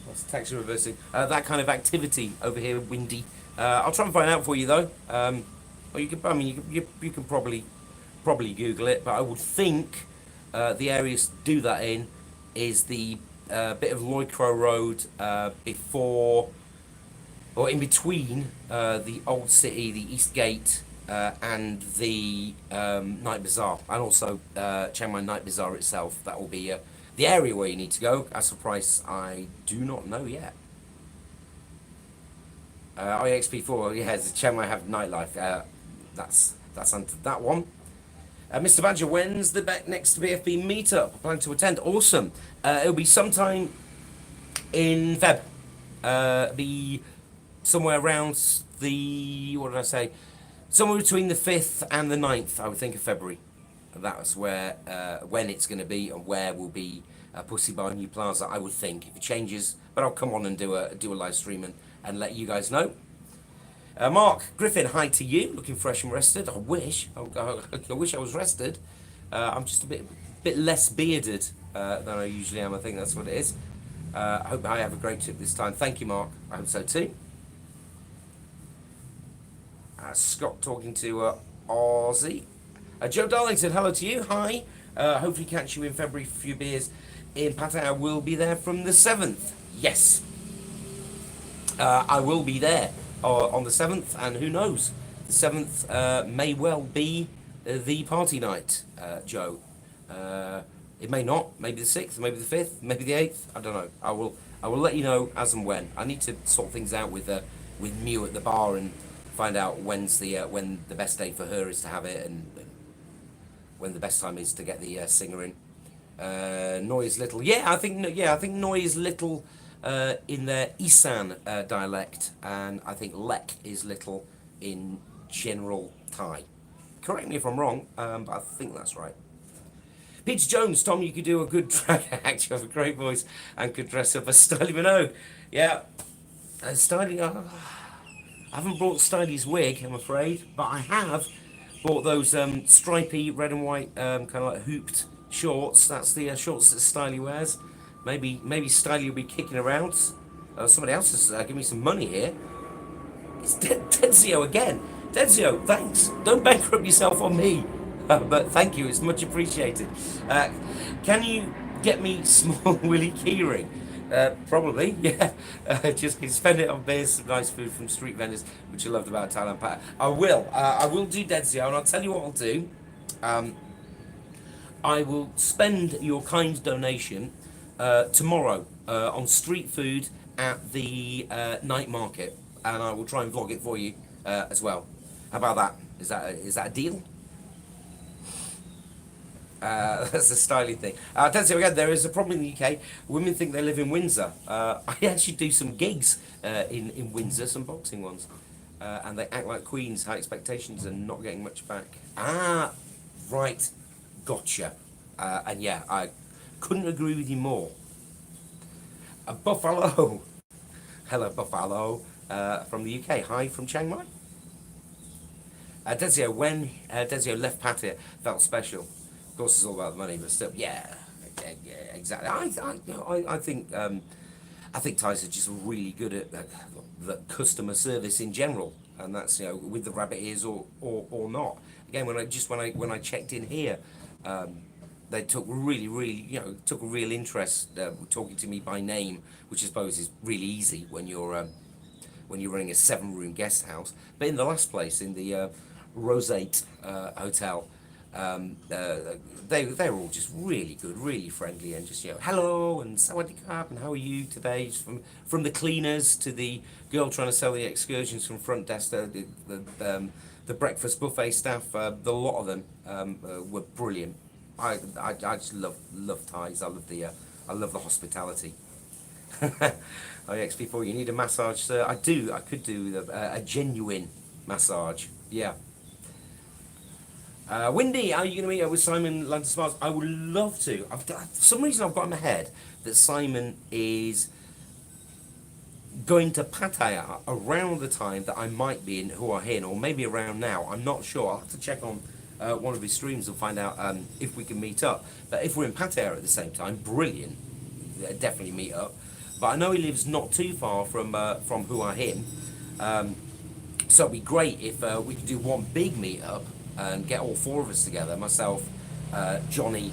What's the texture reversing? That kind of activity over here, Windy. I'll try and find out for you though. Or you can. I mean, you can probably Google it, but I would think the areas to do that in is the bit of Loi Kro Road before or in between the old city, the East Gate, and the Night Bazaar, and also Chiang Mai Night Bazaar itself. That will be the area where you need to go. As a price, I do not know yet. IXP4, yeah, Chiang Mai have nightlife. That's under that one. Mr. Badger, when's the next BFB meetup? I plan to attend. Awesome. It'll be sometime in Feb. Be somewhere around the, what did I say? Somewhere between the 5th and the 9th, I would think, of February. That's where, when it's going to be and where will be Pussy Bar New Plaza, I would think, if it changes. But I'll come on and do a live stream and let you guys know. Mark Griffin, hi to you. Looking fresh and rested. I wish I was rested. I'm just a bit bit less bearded than I usually am. I think that's what it is. I hope I have a great trip this time. Thank you, Mark. I hope so too. Scott talking to Aussie. Joe Darlington, hello to you. Hi. Hopefully catch you in February for a few beers in Pattaya. Will be there from the 7th. Yes. I will be there on the 7th, and who knows? The 7th may well be the party night, Joe. It may not. Maybe the 6th, maybe the 5th, maybe the 8th. I don't know. I will let you know as and when. I need to sort things out with Mew at the bar and find out when the best day for her is to have it, and when the best time is to get the singer in. Noise Little. I think Noise Little in their Isan dialect, and I think Lek is little in general Thai. Correct me if I'm wrong, but I think that's right. Peter Jones, Tom, you could do a good drag act. You have a great voice and could dress up as Stylie Minogue. Yeah, Stylie. I haven't brought Stylie's wig, I'm afraid, but I have bought those stripy red and white kind of like hooped shorts. That's the shorts that Stylie wears. Maybe Stylie will be kicking around. Somebody else has given me some money here. It's Denzio again. Denzio, thanks. Don't bankrupt yourself on me. But thank you, it's much appreciated. Can you get me small Willie keyring? Probably, yeah. Just spend it on beers, some nice food from street vendors, which I loved about Thailand. I will do Denzio, and I'll tell you what I'll do. I will spend your kind donation tomorrow on street food at the night market, and I will try and vlog it for you as well. How about that? Is that a deal? That's a styling thing. Denzio again, there is a problem in the UK. Women think they live in Windsor. I actually do some gigs in Windsor, some boxing ones. And they act like queens, high expectations, and not getting much back. Right. Gotcha. And yeah, I couldn't agree with you more. Buffalo. Hello, Buffalo. From the UK. Hi from Chiang Mai. Denzio, when Denzio left Pattaya, felt special. Of course, it's all about the money, but still, yeah, exactly. I think Thais are just really good at the customer service in general, and that's with the rabbit ears or not. Again, when I checked in here, they took really took a real interest talking to me by name, which I suppose is really easy when you're running a 7-room guest house. But in the last place, in the Rosate Hotel, they were all just really good, really friendly, and just hello and sawadee krap and how are you today? Just from the cleaners to the girl trying to sell the excursions from front desk, the breakfast buffet staff, the lot of them were brilliant. I just love Thais. I love the hospitality. Oh, XP4, you need a massage, sir? I do. I could do a genuine massage. Yeah. Windy, are you going to meet with Simon London Spas? I would love to. For some reason I've got in my head that Simon is going to Pattaya around the time that I might be in Hua Hin, or maybe around now. I'm not sure. I'll have to check on one of his streams and find out if we can meet up. But if we're in Pattaya at the same time, brilliant. Definitely meet up. But I know he lives not too far from Hua Hin. So it'd be great if we could do one big meet-up and get all 4 of us together, myself, Johnny,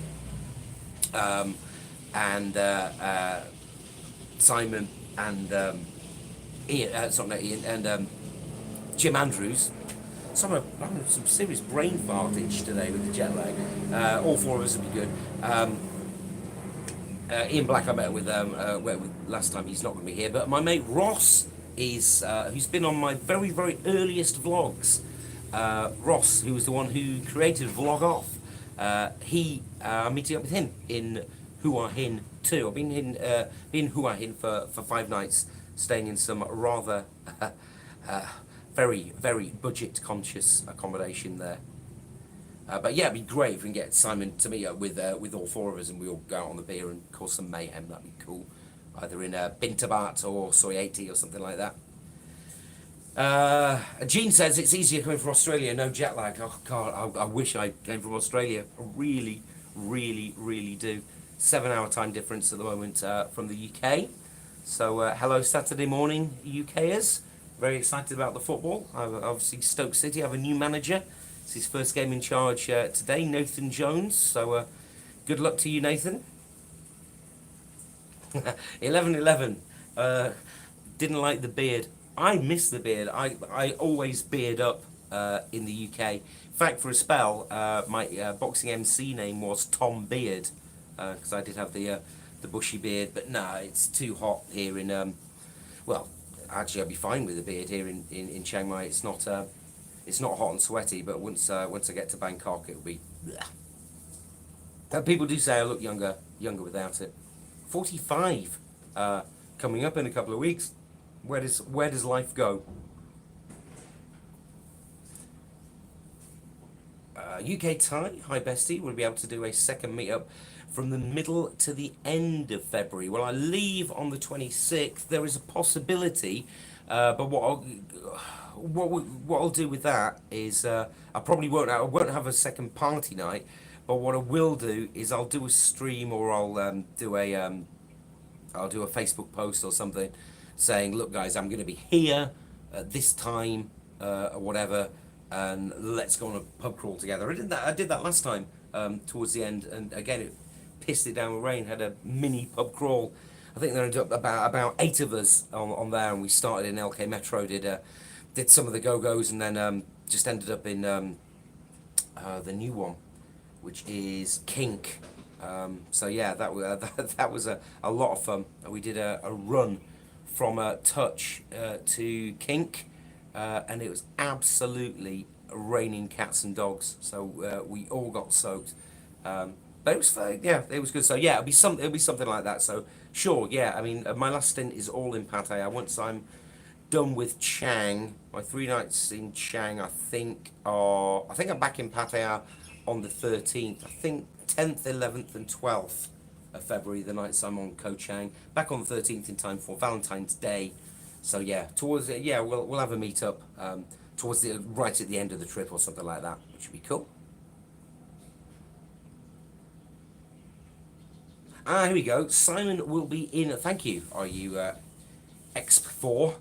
and Simon, and Ian, and Jim Andrews. So I'm having some serious brain fartage today with the jet lag. All 4 of us would be good. Ian Black I met with last time. He's not going to be here, but my mate Ross is who's been on my very earliest vlogs. Ross, who was the one who created Vlog Off, I'm meeting up with him in Hua Hin too. I've been in Hua Hin for 5 nights, staying in some rather very budget conscious accommodation there. But yeah, it'd be great if we can get Simon to meet up with all 4 of us, and we all go out on the beer and cause some mayhem. That'd be cool, either in Bintabat or Soy 80 or something like that. Gene says it's easier coming from Australia, no jet lag. Oh God, I wish I came from Australia. I really really, really do. 7 hour time difference at the moment from the UK. So hello Saturday morning UKers. Very excited about the football. Obviously Stoke City have a new manager. It's his first game in charge today, Nathan Jones. So good luck to you, Nathan. 11-11. Didn't like the beard. I miss the beard. I always beard up in the UK. In fact, for a spell, my boxing MC name was Tom Beard because I did have the bushy beard. But no, it's too hot here in. Well, actually, I'd be fine with a beard here in Chiang Mai. It's not hot and sweaty, but once I get to Bangkok, it'll be. People do say I look younger without it. 45, coming up in a couple of weeks. Where does life go? UK Thai, hi bestie, we'll be able to do a second meetup from the middle to the end of February. Well, I leave on the 26th. There is a possibility, but what I'll do with that is I won't have a second party night. But what I will do is I'll do a stream or I'll do a Facebook post or something saying, look guys, I'm going to be here at this time or whatever, and let's go on a pub crawl together. I did that last time towards the end, and again it pissed it down with rain. Had a mini pub crawl. I think there ended up about 8 of us on there, and we started in LK Metro, did some of the go-go's, and then just ended up in the new one, which is Kink. So yeah, that was a lot of fun. We did a run from Touch to Kink, and it was absolutely raining cats and dogs. So we all got soaked. But it was fun. Yeah, it was good. So yeah, it'll be something like that. So sure, yeah. I mean, my last stint is all in Pattaya. Once I'm done with Chiang, my 3 nights in Chiang, I think I'm back in Pattaya on the 13th. I think 10th, 11th, and 12th of February, the nights I'm on Koh Chang. Back on the 13th in time for Valentine's Day. So yeah, we'll have a meet up towards right at the end of the trip or something like that, which would be cool. Here we go. Simon will be in. Thank you. Are you Exp4?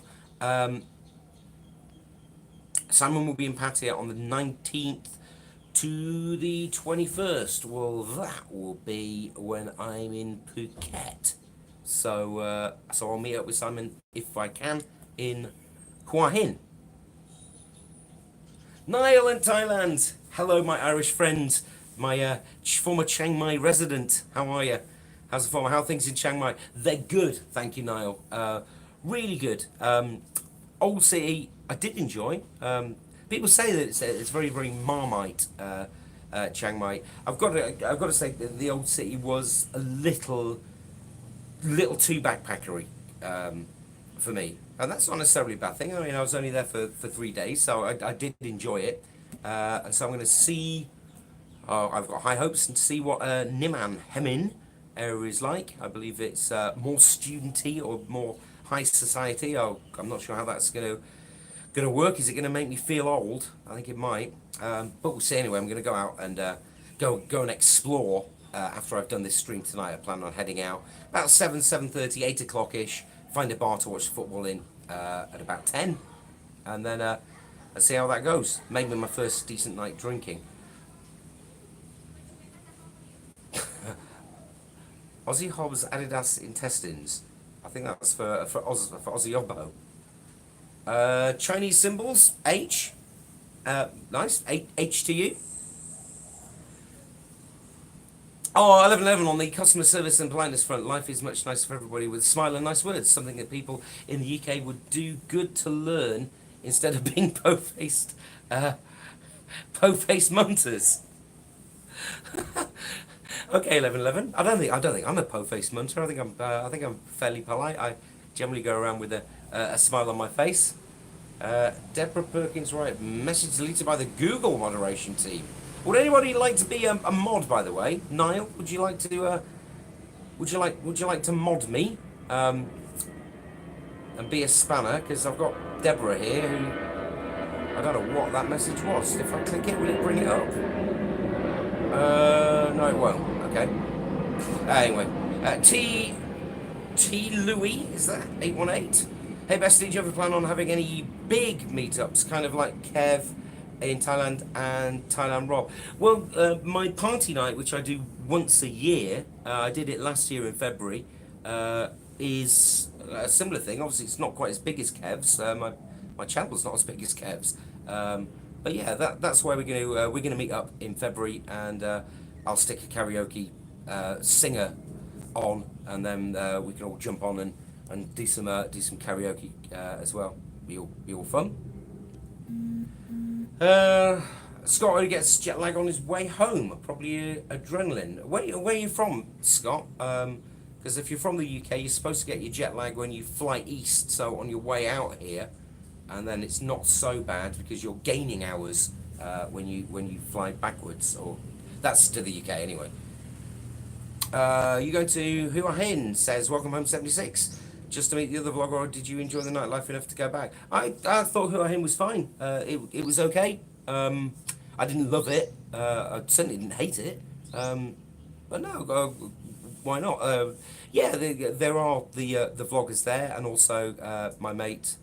Simon will be in Pattaya on the 19th to the 21st. Well, that will be when I'm in Phuket. So I'll meet up with Simon if I can in Hua Hin. Niall in Thailand. Hello, my Irish friend, my former Chiang Mai resident. How are you? How are things in Chiang Mai? They're good, thank you, Niall. Really good. Old city, I did enjoy. People say that it's very, very Marmite, Chiang Mai. I've got to say that the old city was a little too backpackery for me, and that's not necessarily a bad thing. I mean, I was only there for 3 days, so I did enjoy it, and so I'm going to see. I've got high hopes and see what Niman Hemin area is like. I believe it's more studenty or more high society. I'm not sure how that's going to work. Is it going to make me feel old? I think it might. But we'll see anyway. I'm going to go out and go and explore after I've done this stream tonight. I plan on heading out about 7:30, 8 o'clock ish. Find a bar to watch football in at about 10, and then I'll see how that goes. Maybe my first decent night drinking. Aussie Hobbs Adidas intestines. I think that's for Aussie Obbo. Chinese symbols, H. Nice. H to you. Oh, 11:11 on the customer service and politeness front. Life is much nicer for everybody with a smile and nice words. Something that people in the UK would do good to learn instead of being po-faced munters. Okay, 11:11. I don't think I'm a po-faced munter. I think I'm fairly polite. I generally go around with a smile on my face. Deborah Perkins, right? Message deleted by the Google moderation team. Would anybody like to be a mod, by the way? Niall, would you like to mod me and be a spanner? Because I've got Deborah here who I don't know what that message was. If I click it, will it bring it up? No, it won't. Okay. Anyway, T Louis, is that 818? Hey Bestie, do you ever plan on having any big meetups, kind of like Kev in Thailand and Thailand Rob? Well, my party night, which I do once a year, I did it last year in February, is a similar thing. Obviously, it's not quite as big as Kev's. My channel's not as big as Kev's. But yeah, that's where we're gonna meet up in February, and I'll stick a karaoke singer on, and then we can all jump on and do some karaoke as well. Be all fun. Uh, Scott only gets jet lag on his way home. Probably adrenaline. Where are you from, Scott? Because if you're from the UK, you're supposed to get your jet lag when you fly east. So on your way out here, and then it's not so bad because you're gaining hours when you fly backwards. Or that's to the UK anyway. You go to Hua Hin says, welcome home 76. Just to meet the other vlogger, or did you enjoy the nightlife enough to go back? I thought Hua Hin was fine. It was okay. I didn't love it. I certainly didn't hate it. But no, why not? Yeah, there are the vloggers there, and also my mate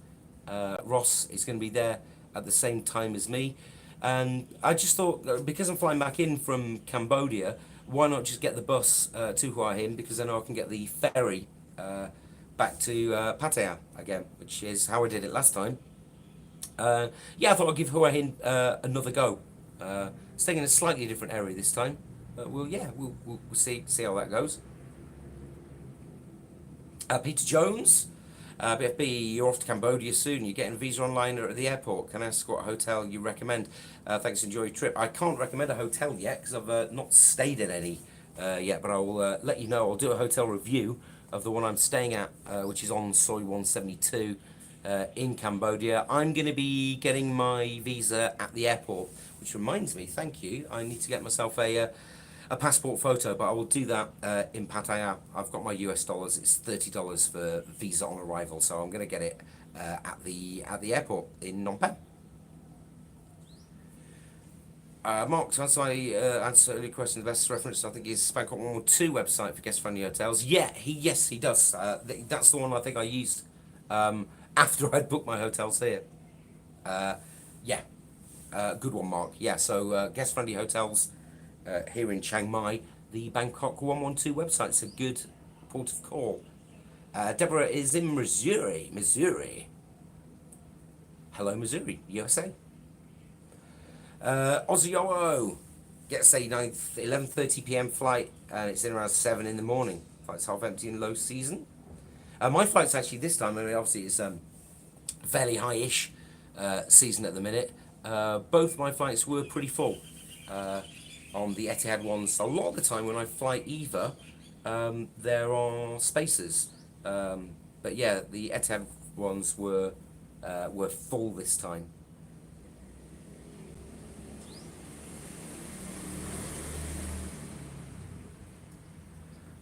Ross is going to be there at the same time as me. And I just thought, because I'm flying back in from Cambodia, why not just get the bus to Hua Hin, because then I can get the ferry back to Pattaya again, which is how I did it last time. Yeah, I thought I'd give Hua Hin another go. Staying in a slightly different area this time. But we'll see how that goes. Peter Jones, BFB, you're off to Cambodia soon. You're getting a visa online or at the airport. Can I ask what hotel you recommend? Thanks, enjoy your trip. I can't recommend a hotel yet because I've not stayed in any yet, but I will let you know. I'll do a hotel review of the one I'm staying at, which is on Soi 172 in Cambodia. I'm going to be getting my visa at the airport, which reminds me, thank you, I need to get myself a passport photo, but I will do that in Pattaya. I've got my US dollars. It's $30 for visa on arrival, so I'm going to get it at the airport in Phnom Penh. Mark, to answer earlier question, the best reference I think is Bangkok 112 website for guest friendly hotels. Yeah, he does. That's the one I think I used after I'd booked my hotels here. Yeah, good one, Mark. Yeah, so guest friendly hotels here in Chiang Mai, the Bangkok 112 website's a good port of call. Deborah is in Missouri. Hello, Missouri, USA. Ozzyolo gets a 11:30 p.m. flight, and it's in around 7 in the morning. Flight's half empty in low season. My flight's actually this time, I mean, obviously it's fairly high-ish season at the minute. Both my flights were pretty full. On the Etihad ones, a lot of the time when I fly either, there are spaces. But yeah, the Etihad ones were full this time.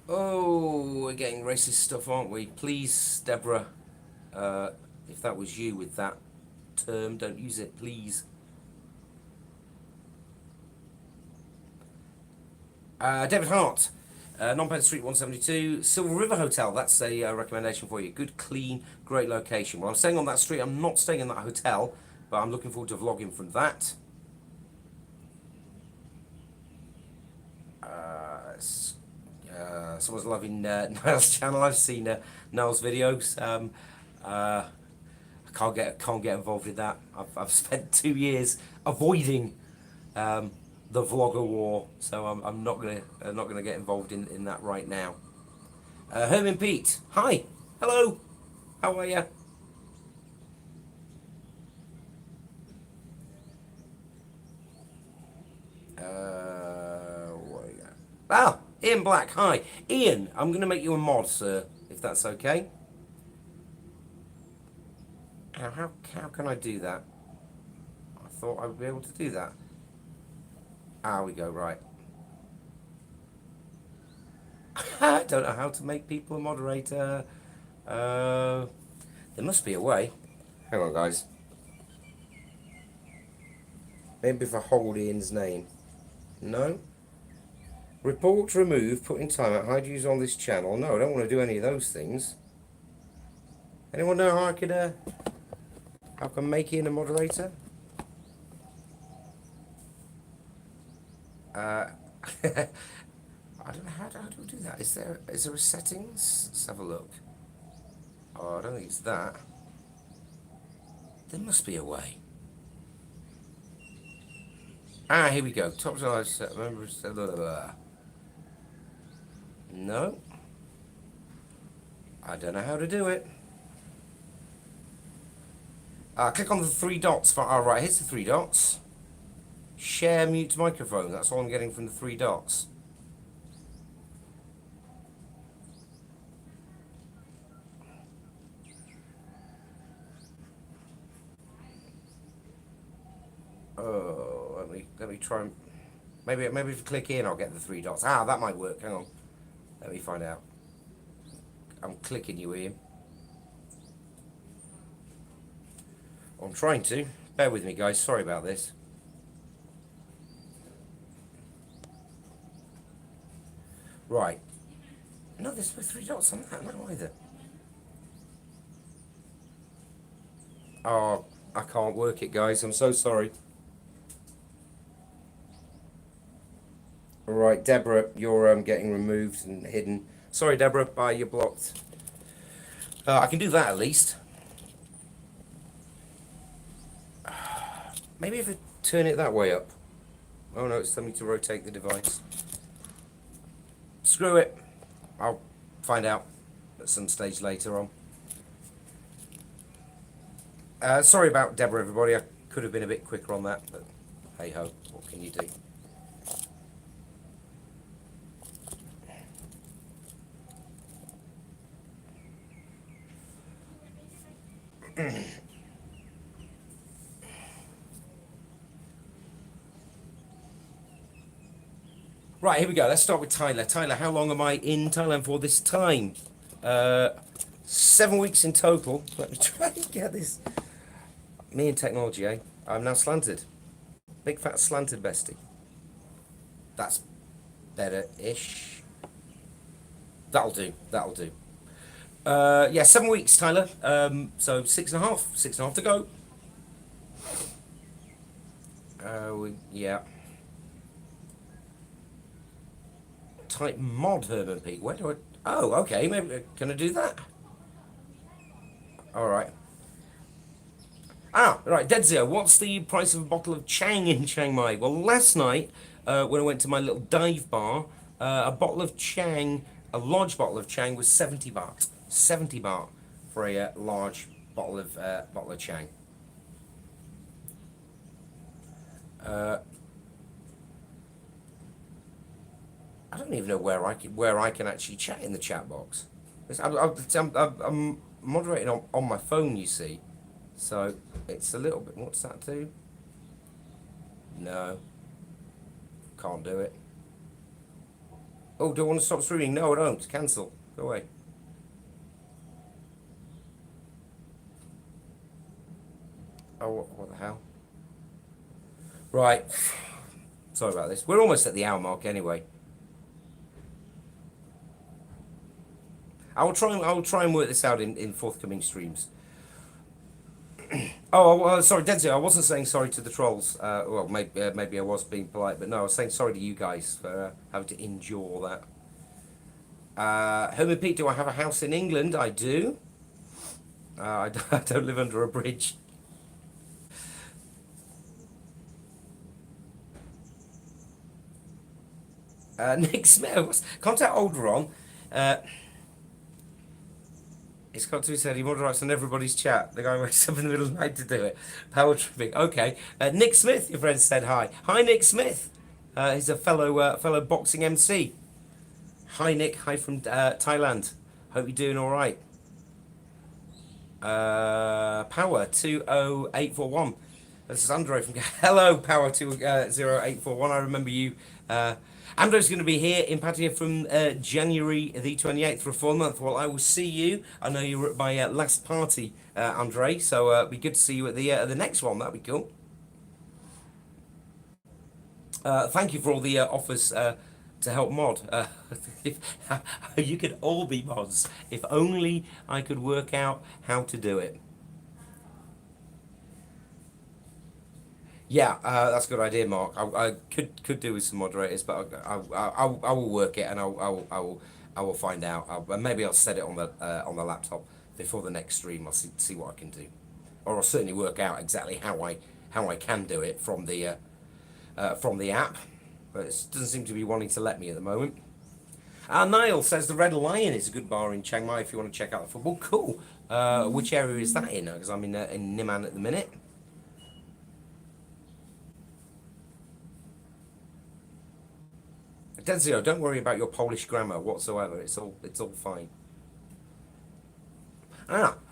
Oh, we're getting racist stuff, aren't we? Please, Deborah, if that was you with that term, don't use it, please. David Hart, Phnom Penh Street 172, Silver River Hotel. That's a recommendation for you. Good, clean, great location. Well, I'm staying on that street. I'm not staying in that hotel, but I'm looking forward to vlogging from that. Someone's loving Niall's channel. I've seen Niall's videos. I can't get involved with that. I've spent 2 years avoiding the vlogger war, so I'm not gonna get involved in that right now. Herman Pete, hi, hello, how are you? What do you got? Ah, Ian Black, hi, Ian. I'm gonna make you a mod, sir, if that's okay. How can I do that? I thought I would be able to do that. Ah, we go, right. I don't know how to make people a moderator. There must be a way. Hang on, guys. Maybe if I hold Ian's name. No? Report, remove, put in timeout, hide user on this channel. No, I don't want to do any of those things. Anyone know how I could, how I can make it a moderator? I don't know how do we do that. Is there a settings? Let's have a look. Oh, I don't think it's that. There must be a way. Ah, here we go. Top set members. Blah, blah, blah. No. I don't know how to do it. Click on the three dots. For, oh, right, here's the three dots. Share mute microphone. That's all I'm getting from the three dots. Oh, let me try. Maybe if you click in, I'll get the three dots. Ah, that might work. Hang on. Let me find out. I'm clicking you, Ian. I'm trying to. Bear with me, guys. Sorry about this. Right. No, there's no three dots on that. No, either. Oh, I can't work it, guys. I'm so sorry. All right, Deborah, you're getting removed and hidden. Sorry, Deborah, you're blocked. I can do that at least. Maybe if I turn it that way up. Oh no, it's telling me to rotate the device. Screw it. I'll find out at some stage later on. Sorry about Deborah, everybody. I could have been a bit quicker on that, but hey ho, what can you do? Right, here we go. Let's start with Tyler. Tyler, how long am I in Thailand for this time? 7 weeks in total. Let me try and get this. Me and technology, eh? I'm now slanted. Big fat slanted bestie. That's better-ish. That'll do. That'll do. Yeah, 7 weeks, Tyler. So 6.5. 6.5 to go. Yeah. Type mod Herman Peak. Where do I? Oh, okay. Maybe can I do that? All right. Ah, right. Dedzio, what's the price of a bottle of Chiang in Chiang Mai? Well, last night when I went to my little dive bar, a bottle of Chiang, a large bottle of Chiang, was 70 baht. 70 baht for a large bottle of Chiang. I don't even know where I can actually chat in the chat box. I'm moderating on my phone, you see, so it's a little bit. What's that do? No, can't do it. Oh, do I want to stop streaming? No, I don't. Cancel. Go away. Oh, what the hell? Right. Sorry about this. We're almost at the hour mark anyway. I will try and work this out in forthcoming streams. Oh, sorry, Denzel. I wasn't saying sorry to the trolls. Well, maybe I was being polite, but no, I was saying sorry to you guys for having to endure that. Herman Pete, do I have a house in England? I do. I don't live under a bridge. Nick Smith, contact Alderon. It's got to be said, he moderates on everybody's chat. The guy wakes up in the middle of the night to do it. Power tripping. Okay. Nick Smith, your friend said hi. Hi, Nick Smith. He's a fellow boxing MC. Hi, Nick. Hi from Thailand. Hope you're doing all right. Power 20841. This is Andre from. Hello, Power 20841. I remember you. Andrew's going to be here in Pattaya from January the 28th for a full month. Well, I will see you. I know you were at my last party, Andre, so it'd be good to see you at the next one. That'd be cool. Thank you for all the offers to help mod. If, you could all be mods. If only I could work out how to do it. Yeah, that's a good idea, Mark. I could do with some moderators, but I will work it, and I will find out. And maybe I'll set it on the laptop before the next stream. I'll see what I can do, or I'll certainly work out exactly how I can do it from the app. But it doesn't seem to be wanting to let me at the moment. Niall says the Red Lion is a good bar in Chiang Mai if you want to check out the football. Cool. Which area is that in? Because I'm in Niman at the minute. Denzio, don't worry about your Polish grammar whatsoever. It's all fine.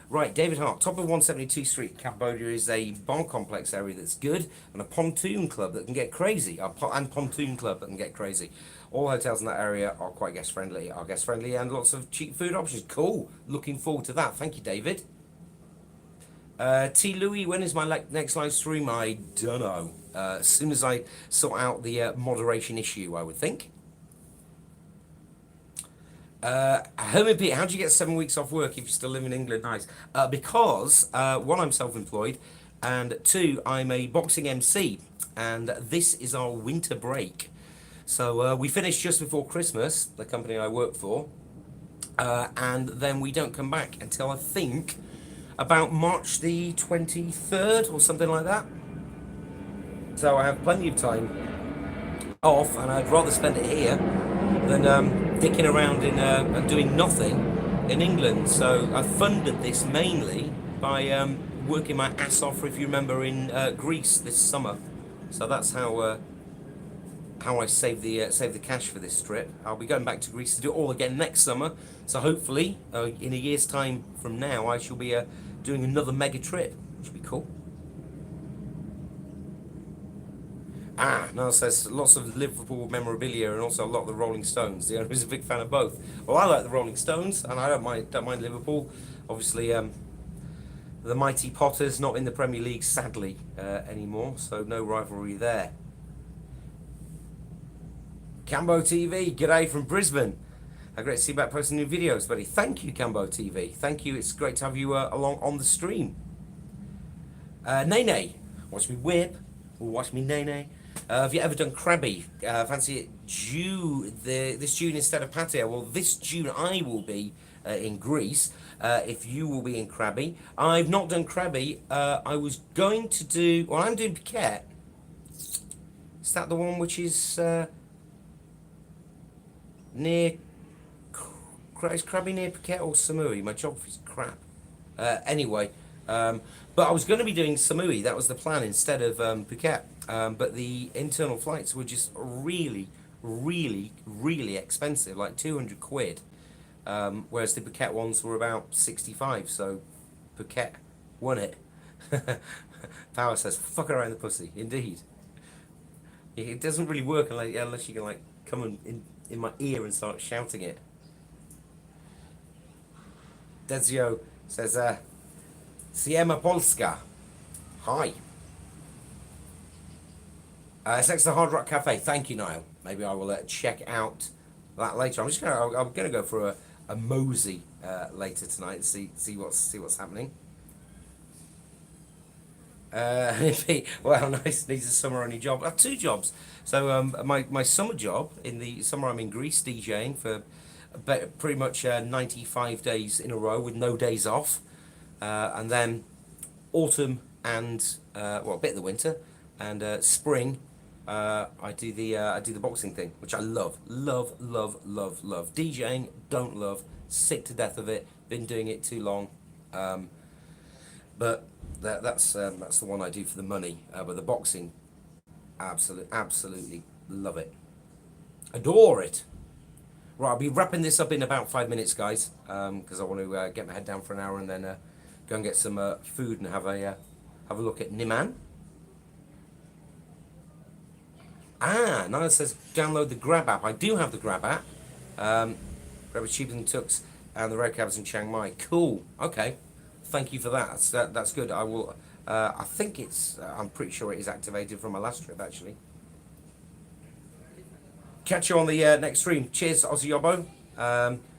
Right. David Hart, top of 172 Street, Cambodia is a bar complex area that's good, and a pontoon club that can get crazy. And pontoon club that can get crazy. All hotels in that area are quite guest friendly. And lots of cheap food options. Cool. Looking forward to that. Thank you, David. T. Louis, when is my next live stream? I don't know. As soon as I sort out the moderation issue, I would think. Herman Pete, how do you get 7 weeks off work if you still live in England? Nice. Because, one, I'm self-employed, and two, I'm a boxing MC, and this is our winter break. So we finish just before Christmas, the company I work for, and then we don't come back until I think about March the 23rd or something like that. So I have plenty of time off, and I'd rather spend it here than dicking around in and doing nothing in England. So I funded this mainly by working my ass off, if you remember, in Greece this summer. So that's how I saved the cash for this trip. I'll be going back to Greece to do it all again next summer. So hopefully, in a year's time from now, I shall be doing another mega trip, which would be cool. Niall says lots of Liverpool memorabilia and also a lot of the Rolling Stones. The owner is a big fan of both. Well, I like the Rolling Stones, and I don't mind Liverpool. Obviously, the mighty Potters not in the Premier League, sadly, anymore, so no rivalry there. Cambo TV, g'day from Brisbane. Great to see you back posting new videos, buddy. Thank you, Cambo TV. Thank you. It's great to have you along on the stream. Nene, watch me whip, or watch me Nene. Have you ever done Krabi? Fancy it this June instead of Pattaya? Well, this June I will be in Greece. If you will be in Krabi. I've not done Krabi. I was going to do... Well, I'm doing Phuket. Is that the one which is near... Is Krabi near Phuket or Samui? My geography's crap. Anyway... but I was going to be doing Samui, that was the plan, instead of Phuket. But the internal flights were just really, really, really expensive, like 200 quid. Whereas the Phuket ones were about 65, so Phuket won it. Power says, fuck around the pussy, indeed. It doesn't really work unless you can like come in my ear and start shouting it. Dezio says, Siema Polska. Hi. Sex the Hard Rock Cafe. Thank you, Niall. Maybe I will check out that later. I'm gonna go for a mosey later tonight and see what's happening. Well, nice. Needs a summer only job. I have 2 jobs. So my summer job, in the summer I'm in Greece DJing for pretty much 95 days in a row with no days off. And then autumn and well, a bit of the winter and spring, I do the boxing thing, which I love. DJing, don't love, sick to death of it. Been doing it too long, but that's the one I do for the money. But the boxing, absolutely love it, adore it. Right, I'll be wrapping this up in about 5 minutes, guys, because I want to get my head down for an hour and then go and get some food and have a look at Niman. Nana says download the Grab app. I do have the Grab app. Grab is cheaper than Tux and the red cabs in Chiang Mai. Cool. Okay. Thank you for that. That's good. I will. I think it's. I'm pretty sure it is activated from my last trip actually. Catch you on the next stream. Cheers, Aussie Yobbo.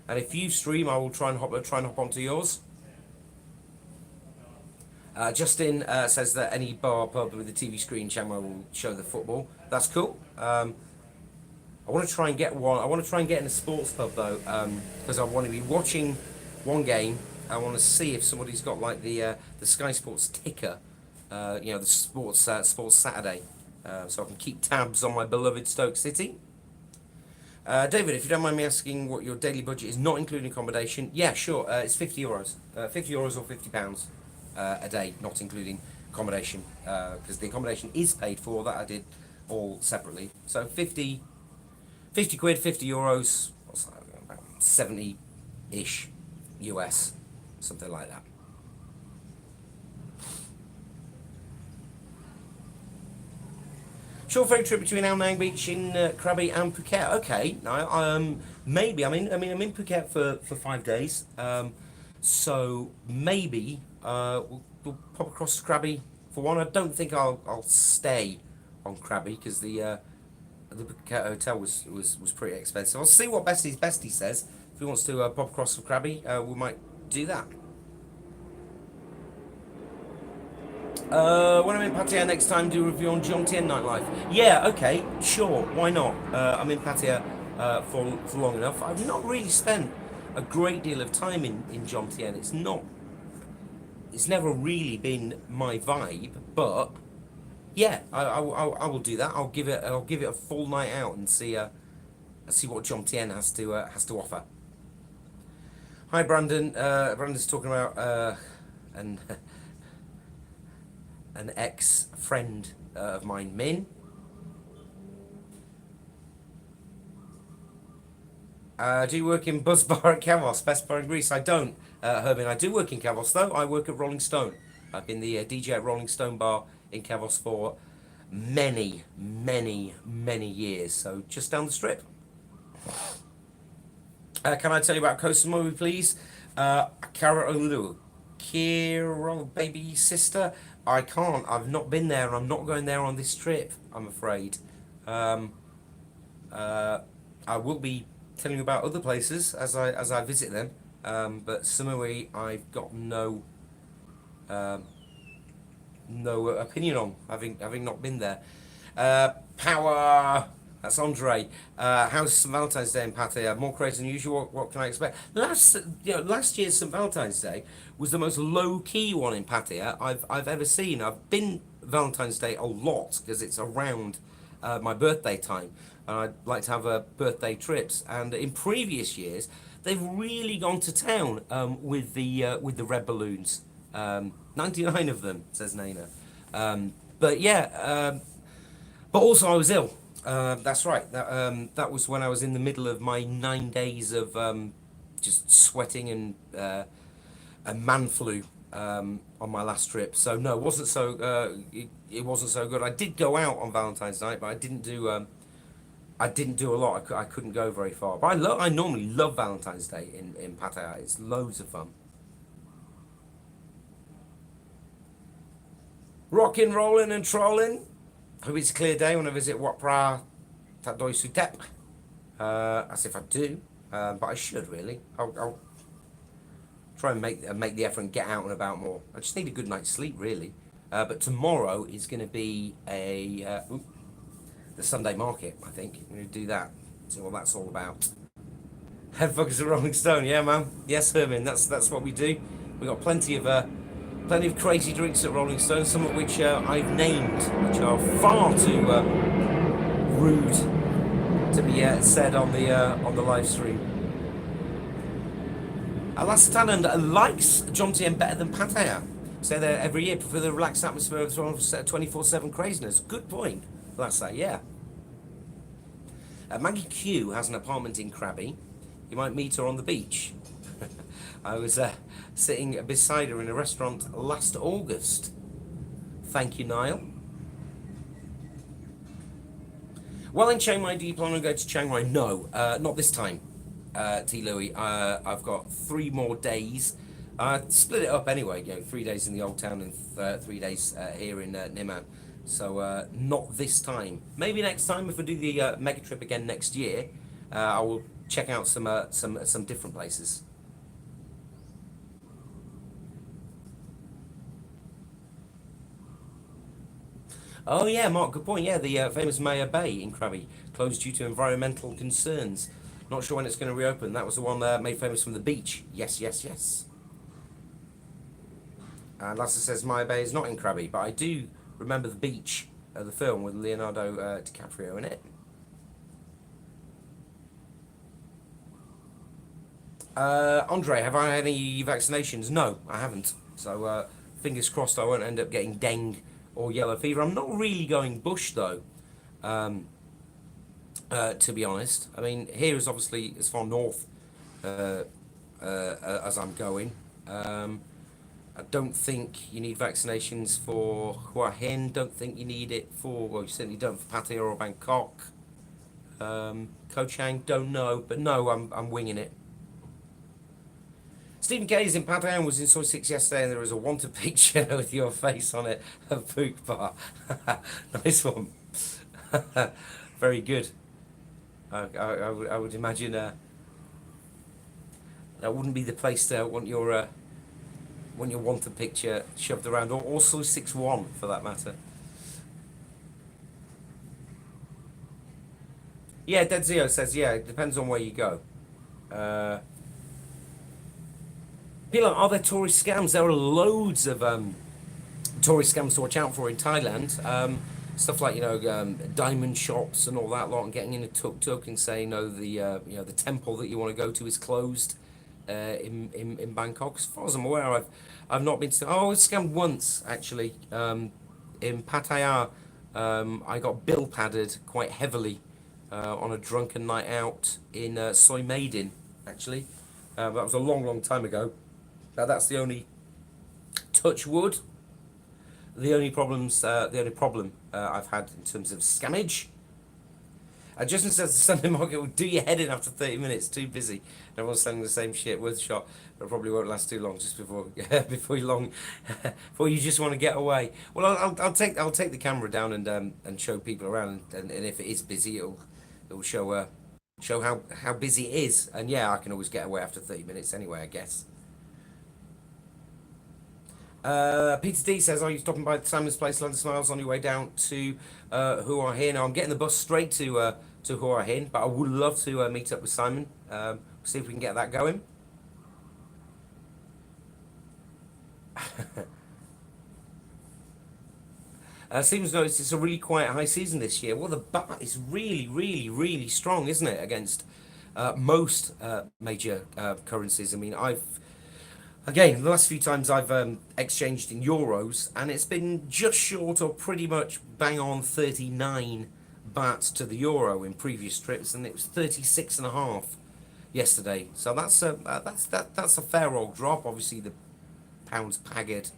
And if you stream, I will try and hop onto yours. Justin says that any bar pub with a TV screen camera will show the football. That's cool. I want to try and get one. I want to try and get in a sports pub though, because I want to be watching one game. I want to see if somebody's got like the Sky Sports ticker, the Sports Saturday, so I can keep tabs on my beloved Stoke City. David, if you don't mind me asking what your daily budget is, not including accommodation. Yeah, sure. It's €50, €50 or £50 a day, not including accommodation, because the accommodation is paid for. That I did all separately. So 50 quid, €50, what's that, about 70-ish US, something like that. Short ferry trip between Ao Nang Beach in Krabi and Phuket. Okay, no, maybe. I'm in Phuket for 5 days. So maybe we'll pop across to Krabi for one. I don't think I'll stay on Krabi because the Phuket hotel was pretty expensive. I'll see what Bestie says. If he wants to pop across to Krabi, we might do that. When I'm in Pattaya next time, do a review on Jomtien nightlife. Yeah, okay, sure, why not? I'm in Pattaya for long enough. I've not really spent a great deal of time in Jomtien. It's never really been my vibe, but yeah, I will do that. I'll give it a full night out and see what Jomtien has to offer. Hi, Brandon. Brandon's talking about an ex-friend of mine, Min. Do you work in Buzz Bar at Kavos, best bar in Greece? I don't, Herbin. I do work in Kavos, though. I work at Rolling Stone. I've been the DJ at Rolling Stone Bar in Kavos for many, many, many years. So just down the strip. Can I tell you about Koh Samui, please? Carol, baby sister. I can't. I've not been there, and I'm not going there on this trip, I'm afraid. I will be telling you about other places as I visit them, but Samui I've got no opinion on, having not been there. Power. That's Andre. How's St. Valentine's Day in Pattaya? More crazy than usual. What can I expect? Last year's St. Valentine's Day was the most low-key one in Pattaya I've ever seen. I've been Valentine's Day a lot because it's around my birthday time, and I'd like to have birthday trips. And in previous years, they've really gone to town with the red balloons. 99 of them, says Naina. But yeah, but also I was ill. That's right. That was when I was in the middle of my 9 days of just sweating and man flu on my last trip. So no, it wasn't so. It wasn't so good. I did go out on Valentine's night, but I didn't do a lot. I couldn't go very far. But I normally love Valentine's Day in Pattaya. It's loads of fun. Rocking, rolling, and trolling. Hope it's a clear day when I visit Wat Phra That Doi Sutep. As if I do, but I should really. I'll try and make the effort and get out and about more. I just need a good night's sleep, really. But tomorrow is going to be the Sunday market. I think I'm going to do that. See what that's all about. Headfuckers of Rolling Stone, yeah, man. Yes, Herman. That's what we do. We got plenty of crazy drinks at Rolling Stone, some of which I've named, which are far too rude to be said on the live stream. Alastanan likes Jomtien better than Pattaya. Stay there every year, prefer the relaxed atmosphere of 24/7 craziness. Good point, Lasta, yeah. Maggie Q has an apartment in Krabi. You might meet her on the beach. I was sitting beside her in a restaurant last August. Thank you, Niall. Well, in Chiang Mai, do you plan on going to Chiang Mai? No, not this time, T. Louis. I've got 3 more days I split it up anyway. 3 days in the old town and 3 days here in Niman. So not this time. Maybe next time if I do the mega trip again next year, I will check out some different places. Oh yeah, Mark, good point. Yeah, the famous Maya Bay in Krabi closed due to environmental concerns. Not sure when it's going to reopen. That was the one made famous from the beach. Yes, yes, yes. And Lasse says Maya Bay is not in Krabi, but I do remember the beach, the film with Leonardo DiCaprio in it. Andre, have I had any vaccinations? No, I haven't. So fingers crossed I won't end up getting dengue or yellow fever. I'm not really going bush though, um, to be honest. I mean, here is obviously as far north uh, as I'm going. Um, I don't think you need vaccinations for Hua Hin. Don't think you need it for, well, you certainly don't for Pattaya or Bangkok. Koh Chang, don't know, but no, I'm winging it. Stephen Gaze in Pattaya was in Soy 6 yesterday and there was a wanted picture with your face on it of Pook Bar. Nice one. Very good. I would imagine that wouldn't be the place to want your wanted picture shoved around, or also 6-1 for that matter. Yeah, Dead Zio says, yeah, it depends on where you go. Uh, Pila, are there tourist scams? There are loads of tourist scams to watch out for in Thailand. Stuff like diamond shops and all that lot, and getting in a tuk tuk and saying no, the temple that you want to go to is closed in Bangkok. As far as I'm aware, I've not been to. Oh, I was scammed once actually. In Pattaya, I got bill padded quite heavily on a drunken night out in Soy Maiden. Actually, that was a long, long time ago. That's the only touch wood. The only problem I've had in terms of scammage. Justin says the Sunday market will do your head in after 30 minutes. Too busy. Everyone's selling the same shit. Worth a shot, but probably won't last too long. Just before before you long before you just want to get away. Well, I'll take the camera down and show people around, and if it is busy, it'll show how busy it is. And yeah, I can always get away after 30 minutes anyway, I guess. Peter D says, are you stopping by Simon's Place, London Smiles, on your way down to Hua Hin? Now, I'm getting the bus straight to Hua Hin, but I would love to meet up with Simon, see if we can get that going. Seems noticed it's a really quiet high season this year. Well, the baht is really, really, really strong, isn't it, against most major currencies? I mean, Again, the last few times I've exchanged in euros, and it's been just short or pretty much bang on 39 baht to the euro in previous trips, and it was 36 and a half yesterday. So that's a fair old drop. Obviously, the pound's paggered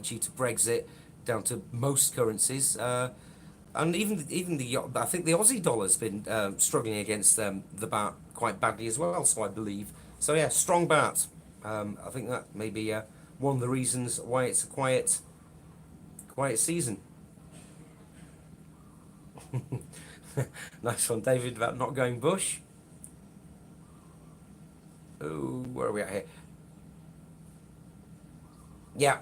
due to Brexit down to most currencies, and even the I think the Aussie dollar's been struggling against the baht quite badly as well. So I believe so. Yeah, strong baht. I think that may be one of the reasons why it's a quiet season. Nice one, David, about not going bush. Oh, where are we at here? Yeah,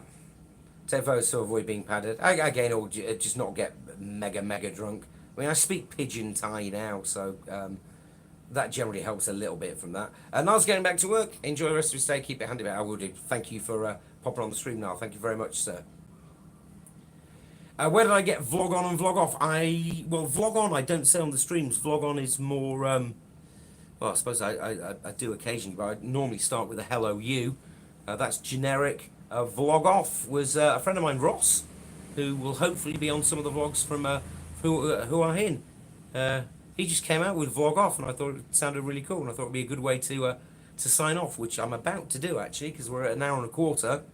take photos to avoid being padded. Again, or just not get mega drunk. I mean, I speak pidgin Thai now, so that generally helps a little bit from that. And Niall's getting back to work. Enjoy the rest of your stay. Keep it handy, I will do. Thank you for popping on the stream, Niall. Thank you very much, sir. Where did I get vlog on and vlog off? Well, vlog on I don't say on the streams. Vlog on is more, well, I suppose I do occasionally, but I normally start with a hello you. That's generic. Vlog off was a friend of mine, Ross, who will hopefully be on some of the vlogs from who are in. He just came out with vlog off, and I thought it sounded really cool, and I thought it'd be a good way to sign off, which I'm about to do actually, because we're at an hour and a quarter.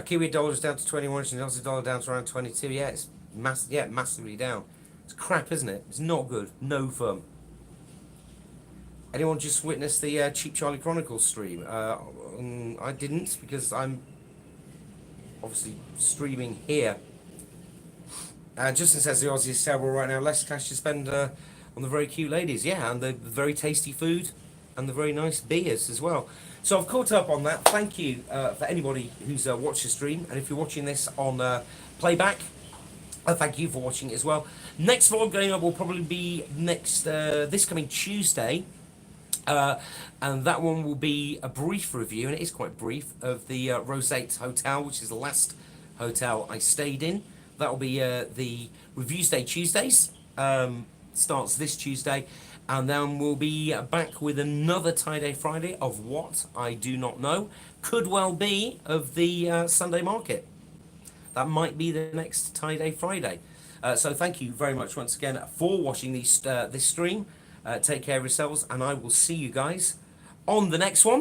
Kiwi dollar is down to 21, and the Aussie dollar down to around 22. Yeah, it's massively down. It's crap, isn't it? It's not good. No fun. Anyone just witnessed the Cheap Charlie Chronicles stream? I didn't because I'm obviously streaming here. Justin says the Aussie is terrible right now. Less cash to spend on the very cute ladies. Yeah, and the very tasty food and the very nice beers as well. So I've caught up on that. Thank you for anybody who's watched the stream. And if you're watching this on playback, thank you for watching it as well. Next vlog going up will probably be next this coming Tuesday. And that one will be a brief review, and it is quite brief, of the Rosate Hotel, which is the last hotel I stayed in. That will be the Reviews Day Tuesdays, starts this Tuesday, and then we'll be back with another Tie-Day Friday of what I do not know. Could well be of the Sunday market. That might be the next Tie-Day Friday. So thank you very much once again for watching this stream. Take care of yourselves, and I will see you guys on the next one.